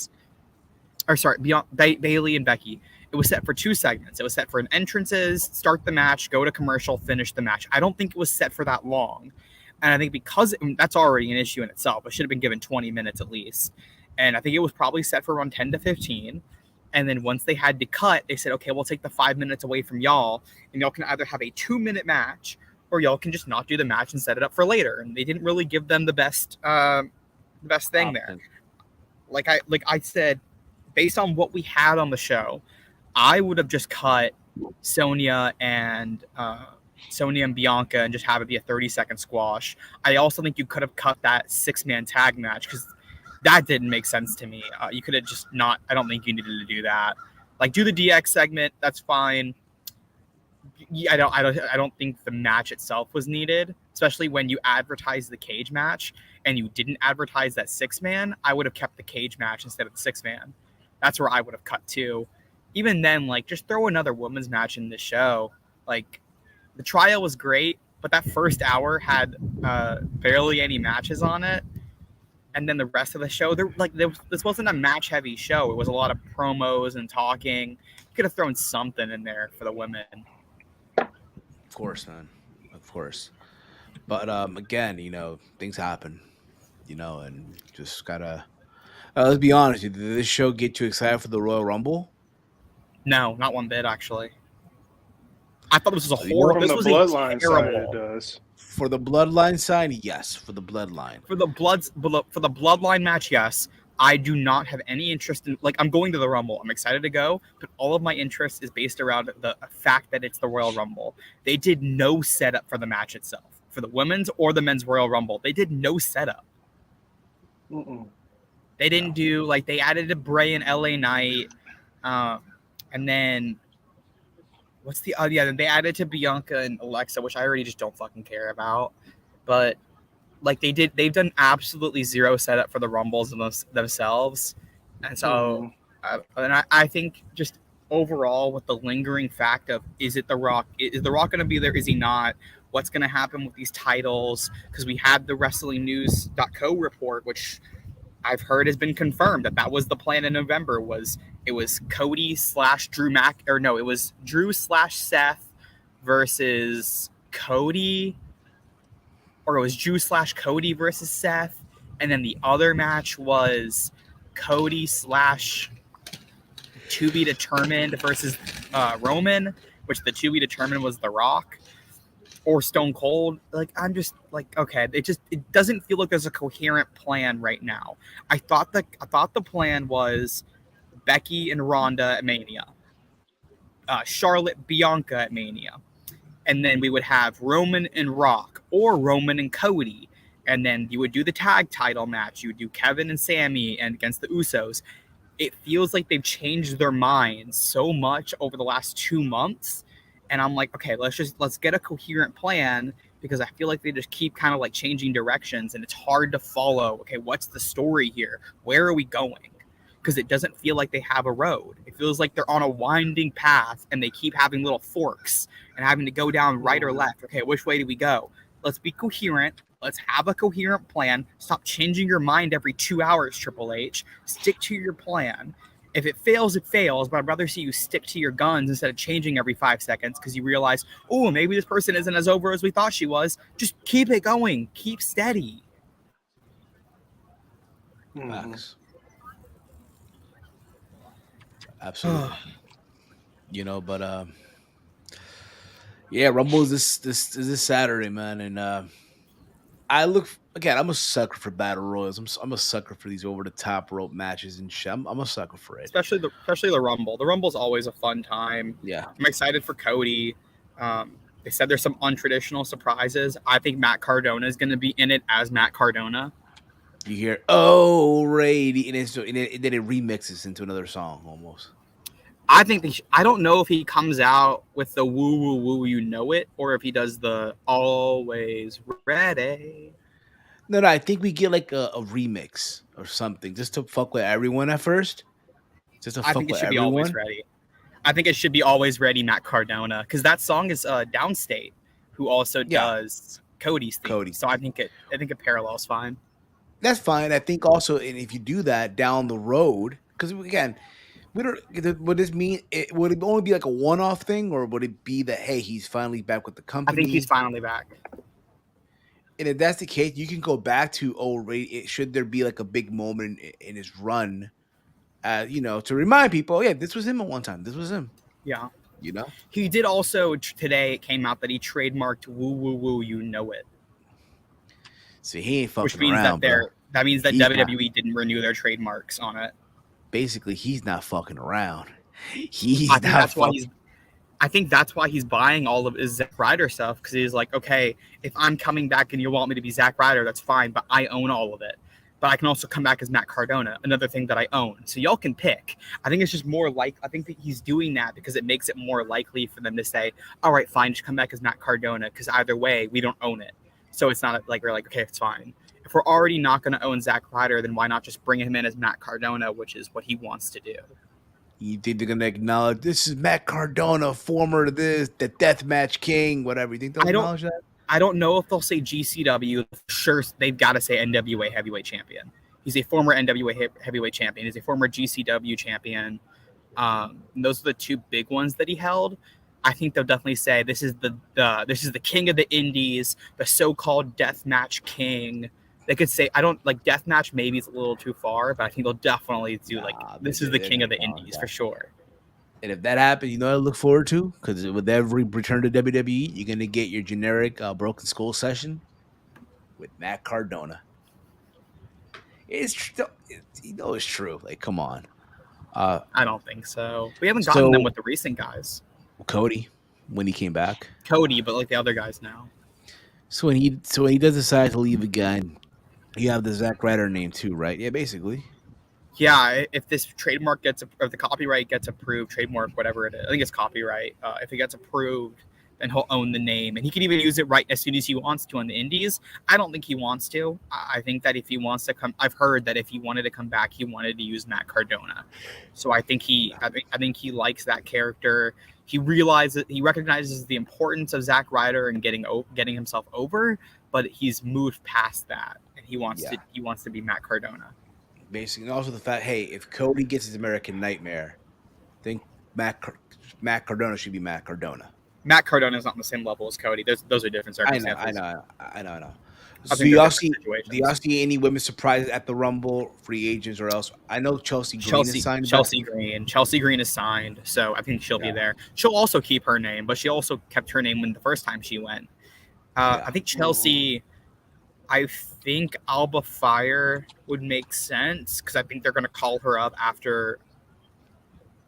Bayley and Becky. It was set for 2 segments. It was set for an entrances, start the match, go to commercial, finish the match. I don't think it was set for that long. And I think because that's already an issue in itself. It should have been given 20 minutes at least. And I think it was probably set for around 10 to 15. And then once they had to cut, they said, okay, we'll take the 5 minutes away from y'all, and y'all can either have a 2-minute match, or y'all can just not do the match and set it up for later. And they didn't really give them the best thing there. Like I said, based on what we had on the show, I would have just cut Sonya and Bianca and just have it be a 30-second squash. I also think you could have cut that 6-man tag match, because that didn't make sense to me. You could have just not. I don't think you needed to do that. Like, do the DX segment. That's fine. I don't think the match itself was needed, especially when you advertised the cage match and you didn't advertise that 6-man. I would have kept the cage match instead of the 6-man. That's where I would have cut to. Even then, like, just throw another women's match in the show. Like, the trial was great, but that first hour had barely any matches on it. And then the rest of the show, this wasn't a match-heavy show. It was a lot of promos and talking. You could have thrown something in there for the women. Of course, man. Of course. But again, things happen, and just gotta. Let's be honest. Did this show get you excited for the Royal Rumble? No, not one bit, actually. I thought this was a From This the was bloodline side, terrible. it does. For the bloodline side, yes. For the bloodline. For the bloodline match, yes. I do not have any interest in. Like, I'm going to the Rumble. I'm excited to go, but all of my interest is based around the fact that it's the Royal Rumble. They did no setup for the match itself, for the women's or the men's Royal Rumble. They did no setup. They didn't do, like, they added a Bray and LA Knight, and then what's the then they added to Bianca and Alexa, which I already just don't fucking care about. But like, they've done absolutely zero setup for the Rumbles themselves. And so I think just overall, with the lingering fact of, is The Rock going to be there? Is he not? What's going to happen with these titles? Because we had the WrestlingNews.co report, which I've heard has been confirmed that was the plan in November. It was Cody / Drew it was Drew / Seth versus Cody, or it was Drew / Cody versus Seth, and then the other match was Cody / to be determined versus Roman, which the to be determined was The Rock or Stone Cold. Like, I'm just like, okay, it doesn't feel like there's a coherent plan right now. I thought the plan was Becky and Ronda at Mania, Charlotte, Bianca at Mania, and then we would have Roman and Rock, or Roman and Cody, and then you would do the tag title match. You would do Kevin and Sami and against the Usos. It feels like they've changed their minds so much over the last 2 months. And I'm like, okay, let's get a coherent plan, because I feel like they just keep kind of like changing directions, and it's hard to follow. Okay, what's the story here? Where are we going? Because it doesn't feel like they have a road. It feels like they're on a winding path, and they keep having little forks and having to go down right or left. Okay, which way do we go? Let's be coherent. Let's have a coherent plan. Stop changing your mind every 2 hours, Triple H. Stick to your plan. If it fails, it fails, but I'd rather see you stick to your guns instead of changing every 5 seconds because you realize, oh, maybe this person isn't as over as we thought she was. Just keep it going. Keep steady. Facts. Absolutely. But yeah, Rumble is this Saturday, man, and I look again. I'm a sucker for battle royals. I'm a sucker for these over the top rope matches and shit. I'm a sucker for it. Especially the Rumble. The Rumble's always a fun time. Yeah, I'm excited for Cody. They said there's some untraditional surprises. I think Matt Cardona is going to be in it as Matt Cardona. you hear "Oh Rady" and then it remixes into another song almost. I think I don't know if he comes out with the woo woo woo you know it, or if he does the always ready. No, I think we get like a remix or something just to fuck with everyone at first. Just to I fuck think it with should be always everyone. ready. I think it should be always ready, Matt Cardona, because that song is Downstate, who also does Cody's theme. Cody. So I think it parallels fine. That's fine. I think also, and if you do that down the road, because again, we don't. Would this mean? Would it only be like a one-off thing, or would it be that hey, he's finally back with the I company? think he's finally back. And if that's the case, you can go back to should there be like a big moment in his run, to remind people, yeah, this was him at one time. This was him. Yeah. He did also today. It came out that he trademarked "woo woo woo." You know it. So he ain't fucking Which means around, that means that He's WWE didn't renew their trademarks on it. Basically, he's not fucking around. I think that's why he's buying all of his Zack Ryder stuff, because he's like, okay, if I'm coming back and you want me to be Zack Ryder, that's fine, but I own all of it. But I can also come back as Matt Cardona, another thing that I own. So y'all can pick. I think it's just more like, I think that he's doing that because it makes it more likely for them to say, all right, fine, just come back as Matt Cardona, because either way, we don't own it. So it's not like we're like, okay, it's fine. If we're already not going to own Zack Ryder, then why not just bring him in as Matt Cardona, which is what he wants to do. You think they're gonna acknowledge this is Matt Cardona, former the Deathmatch King, whatever? You think they'll acknowledge that? I don't know if they'll say GCW. Sure, they've got to say NWA Heavyweight Champion. He's a former NWA Heavyweight Champion. He's a former GCW champion. Those are the two big ones that he held. I think they'll definitely say this is the king of the indies, the so-called Deathmatch King. They could say, I don't like Deathmatch, maybe it's a little too far, but I think they'll definitely do this is the king of the indies for sure. And if that happens, you know what I look forward to? Because with every return to WWE, you're going to get your generic Broken Skull session with Matt Cardona. It's true. Like, come on. I don't think so. We haven't gotten them with the recent guys. Cody, when he came back. Cody, but like the other guys now. So when he does decide to leave again, you have the Zack Ryder name too, right? Yeah, basically. Yeah, if this trademark if the copyright gets approved, trademark, whatever it is, I think it's copyright. If it gets approved, then he'll own the name, and he can even use it right as soon as he wants to on the indies. I don't think he wants to. I think that if he wants to come, I've heard that if he wanted to come back, he wanted to use Matt Cardona. So I think he likes that character. He recognizes the importance of Zack Ryder and getting himself over, but he's moved past that, and he wants to be Matt Cardona. Basically, and also the fact, hey, if Cody gets his American Nightmare, I think Matt Cardona should be Matt Cardona. Matt Cardona is not on the same level as Cody. Those are different circumstances. I know. Do y'all see any women surprises at the Rumble, free agents or else? I know Chelsea Green is signed. Chelsea Green is signed, so I think she'll be there. She'll also keep her name, but she also kept her name when the first time she went. I think Chelsea. I think Alba Fire would make sense because I think they're going to call her up after.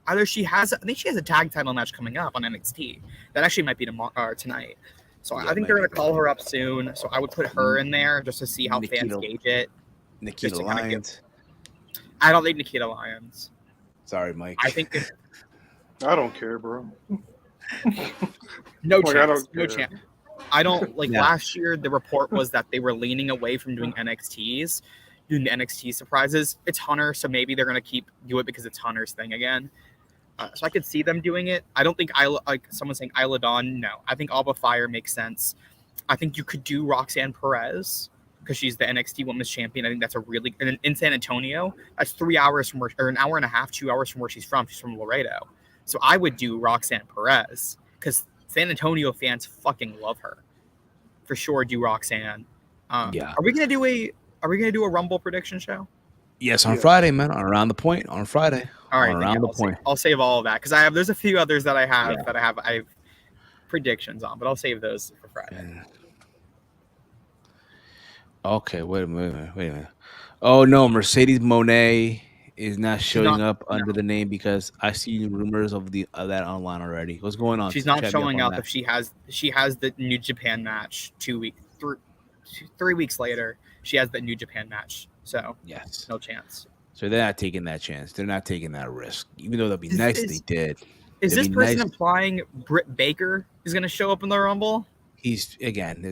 I think she has a tag title match coming up on NXT. That actually might be tomorrow or tonight. So I think they're going to call her up soon. So I would put her in there just to see how fans gauge it. Nikita Lyons. I don't think Nikita Lyons. Sorry, Mike. I think I don't care, bro. No chance. No chance. I don't like last year. The report was that they were leaning away from doing doing the NXT surprises. It's Hunter, so maybe they're going to do it because it's Hunter's thing again. So I could see them doing it. I don't think someone saying Isla Dawn. No, I think Alba Fire makes sense. I think you could do Roxanne Perez because she's the NXT Women's Champion. I think that's in San Antonio. That's 3 hours from or an hour and a half, 2 hours from where she's from. She's from Laredo. So I would do Roxanne Perez because San Antonio fans fucking love her. For sure, do Roxanne. Are we gonna do a Rumble prediction show? Yes, on Yes. Friday, man. On Around the Point on Friday. All right, On then, Around yeah, the I'll save, Point. I'll save all of that because there's a few others that I have Yeah. that I have predictions on, but I'll save those for Friday. And- okay, wait a minute. Oh no, Mercedes Monet is not She's showing not up no, under the name because I see rumors of that online already. What's going on? she's not Chat me up showing on up that. if she has the New Japan match 3 weeks later. She has the New Japan match, so Yes. no chance. So they're not taking that chance. They're not taking that risk, even though that'd be Is- nice if is- they did. Is It'd this be person nice. implying Britt Baker is going to show up in the Rumble? He's again. He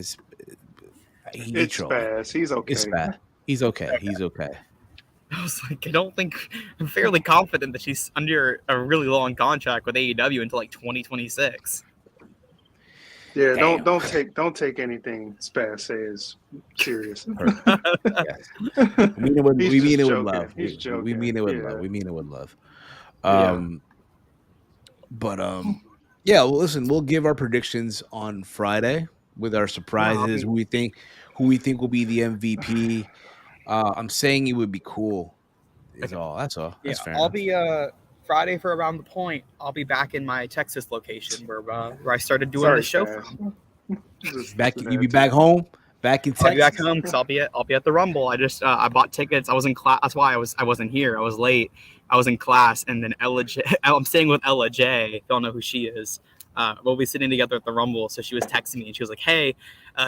It's trolling. fast. He's okay. It's bad. He's okay. He's okay. I was like, I'm fairly confident that she's under a really long contract with AEW until like 2026. Yeah, Damn. don't take anything Spaz says serious. Yes. We mean it with, He's we just mean it with joking. love. He's We joking. mean it with Yeah. love. We mean it with love. Yeah. But yeah. Well, listen, we'll give our predictions on Friday with our surprises. Who we think will be the MVP. I'm saying it would be cool. Is all. That's all. Yeah, That's fair. I'll enough. be Friday for Around the Point. I'll be back in my Texas location where I started doing Sorry, the show Spaz. from. Back. You be back home. Back in Texas. I'll be back home because I'll be at the Rumble. I just I bought tickets. I was in class. That's why I wasn't here. I was late. I was in class, and then Ella J. I'm staying with Ella J. Don't know who she is. We'll be sitting together at the Rumble. So she was texting me, and she was like, "Hey,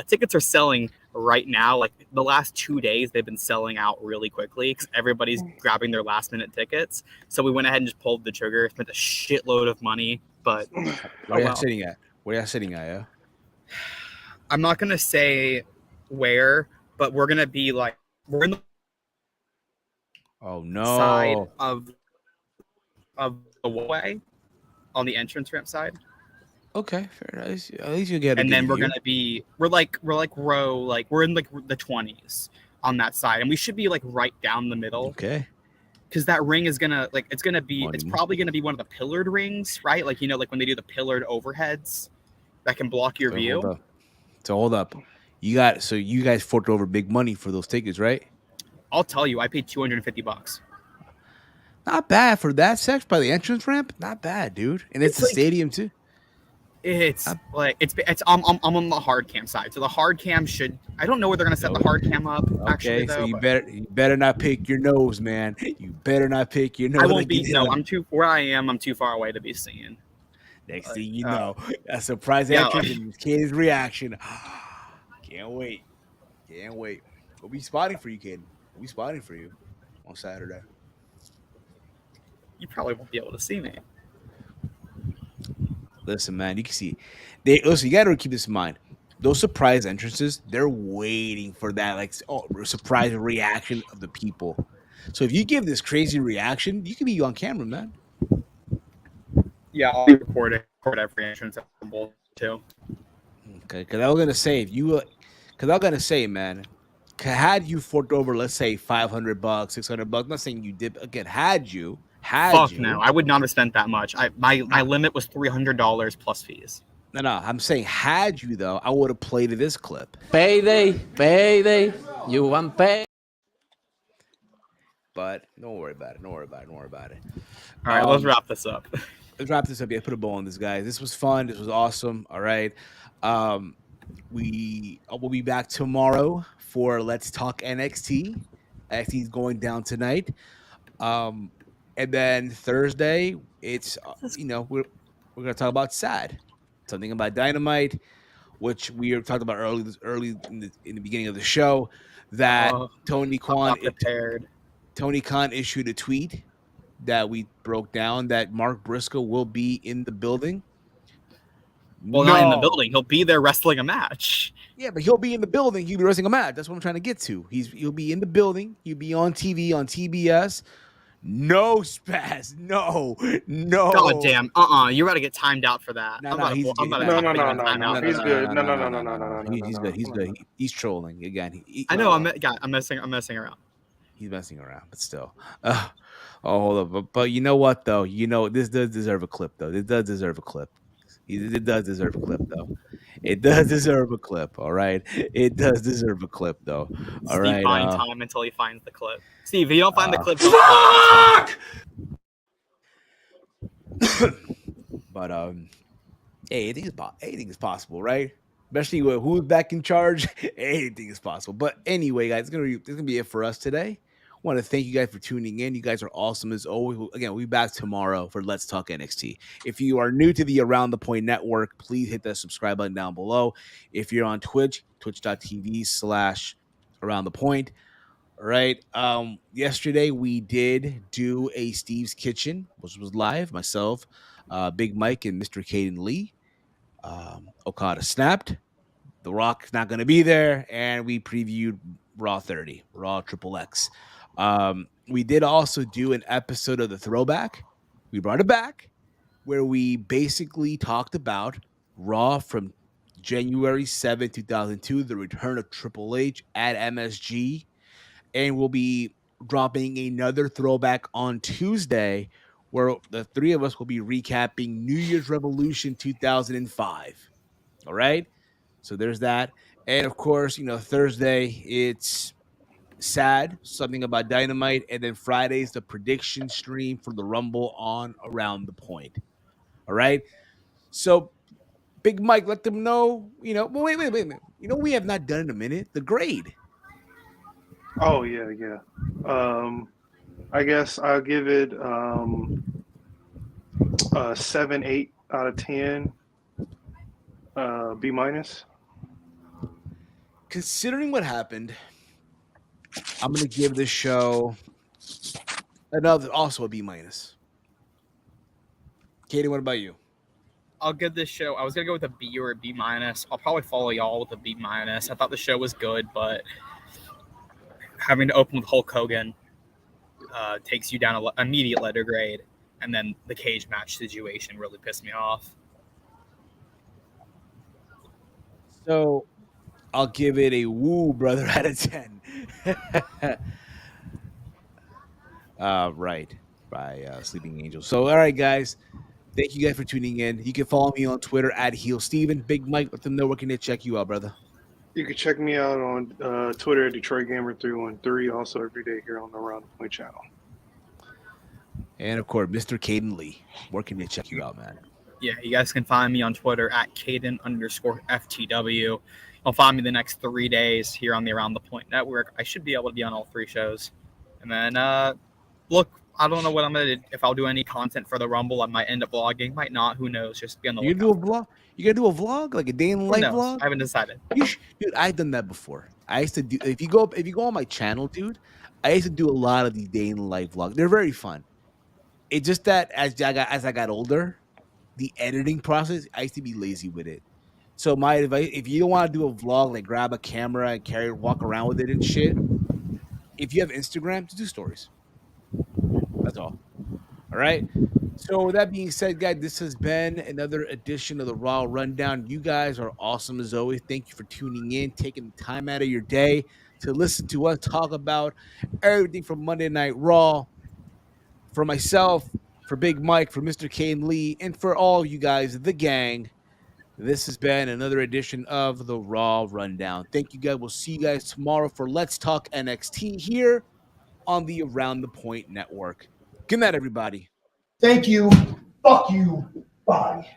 tickets are selling right now. Like the last 2 days, they've been selling out really quickly because everybody's grabbing their last minute tickets. So we went ahead and just pulled the trigger. Spent a shitload of money, but Where y'all sitting at? Yeah. I'm not gonna say where, but we're gonna be like we're in the Oh no. side of the way on the entrance ramp side, Okay, fair. At least you get. and then we're in like the 20s on that side, and we should be like right down the middle Okay. because that ring is gonna it's Money. probably gonna be one of the pillared rings, right? Like like when they do the pillared overheads that can block your view. Hold up. You guys forked over big money for those tickets, right? I'll tell you, I paid $250. Not bad for that section by the entrance ramp. Not bad, dude. And it's a like- stadium too. It's like it's I'm on the hard cam side, so the hard cam should. I don't know where they're gonna set the hard cam up. Actually, Okay, though, so you but better not pick your nose, man. You better not pick your nose. I won't be. No, I'm too where I am. I'm too far away to be seen. Next thing you know, a surprise entrance and Kaden's reaction. Can't wait. We'll be spotting for you, Kaden. We'll be spotting for you on Saturday. You probably won't be able to see me. Listen, man, you can see. Listen, you gotta keep this in mind. Those surprise entrances, they're waiting for that surprise reaction of the people. So if you give this crazy reaction, you can be on camera, man. Yeah, I'll record every entrance at the Rumble too. Okay, because I was gonna say, man, had you forked over, let's say $500, $600. Not saying you did. Again, had you. No, I would not have spent that much. My limit was $300 plus fees. No, I'm saying had you though, I would have played this clip. Payday, you want pay? But don't worry about it. All right, let's wrap this up. Let's wrap this up. Yeah, put a bow on this, guys. This was fun. This was awesome. All right. We will be back tomorrow for Let's Talk NXT. NXT is going down tonight. And then Thursday, it's we're gonna talk about SAD, something about Dynamite, which we were talking about early in the beginning of the show. That Tony Khan issued a tweet that we broke down that Mark Briscoe will be in the building. Well, not in the building. He'll be there wrestling a match. Yeah, but he'll be in the building. He'll be wrestling a match. That's what I'm trying to get to. He'll be in the building. He'll be on TV on TBS. No, Spaz. No. God damn. You got to get timed out for that. No. He's good. No. He's good. He's trolling again. I know. I'm messing around. He's messing around, but still. Hold up. But you know what though? This does deserve a clip though. It does deserve a clip. It does deserve a clip though. It does deserve a clip, all right? It does deserve a clip, though. All Steve right. buying time until he finds the clip. Steve, if you don't find the clip, don't play it. It's fine. But hey, anything is possible, right? Especially with who's back in charge, anything is possible. But anyway, guys, it's gonna be it for us today. Want to thank you guys for tuning in. You guys are awesome as always. Again, we'll be back tomorrow for Let's Talk NXT. If you are new to the Around the Point Network, please hit that subscribe button down below. If you're on Twitch, twitch.tv/Around the Point. All right. Yesterday we did do a Steve's Kitchen, which was live. Myself, Big Mike, and Mr. Caden Lee. Okada snapped. The Rock's not going to be there, and we previewed Raw 30, Raw Triple X. We did also do an episode of the Throwback. We brought it back, where we basically talked about Raw from January 7th, 2002, the return of Triple H at MSG, and we'll be dropping another throwback on Tuesday, where the three of us will be recapping New Year's Revolution 2005. All right. So there's that. And of course, Thursday, it's sad, something about Dynamite. And then Friday's the prediction stream for the Rumble on Around the Point. All right. So, Big Mike, let them know, well, wait a minute. We have not done in a minute. The grade. Oh yeah. I guess I'll give it a 7-8 out of 10. B minus. Considering what happened, I'm gonna give this show also a B minus. Katie, what about you? I'll give this show. I was gonna go with a B or a B minus. I'll probably follow y'all with a B minus. I thought the show was good, but having to open with Hulk Hogan takes you down an immediate letter grade, and then the cage match situation really pissed me off. So I'll give it a woo, brother, out of 10. Right, by Sleeping Angel. So, all right, guys. Thank you guys for tuning in. You can follow me on Twitter at HeelSteven. Big Mike, let them know where can they check you out, brother. You can check me out on Twitter at DetroitGamer313. Also every day here on the Around the Point channel. And of course, Mr. Caden Lee. Where can they check you out, man? Yeah, you guys can find me on Twitter at Caden_FTW. You'll find me the next 3 days here on the Around the Point Network. I should be able to be on all 3 shows. And then, look, I don't know what I'm going to do. If I'll do any content for the Rumble, I might end up vlogging. Might not. Who knows? Just be on the lookout. You gonna do a vlog? Like a day in the life vlog? I haven't decided. Dude, I've done that before. I used to do, if you go on my channel, dude, I used to do a lot of these day in the life vlogs. They're very fun. It's just that as I got older, the editing process, I used to be lazy with it. So my advice, if you don't want to do a vlog, like grab a camera and walk around with it and shit, if you have Instagram, just do stories. That's all. All right. So with that being said, guys, this has been another edition of the Raw Rundown. You guys are awesome as always. Thank you for tuning in, taking the time out of your day to listen to us talk about everything from Monday Night Raw. For myself, for Big Mike, for Mr. Kane Lee, and for all you guys, the gang, this has been another edition of the Raw Rundown. Thank you, guys. We'll see you guys tomorrow for Let's Talk NXT here on the Around the Point Network. Good night, everybody. Thank you. Fuck you. Bye.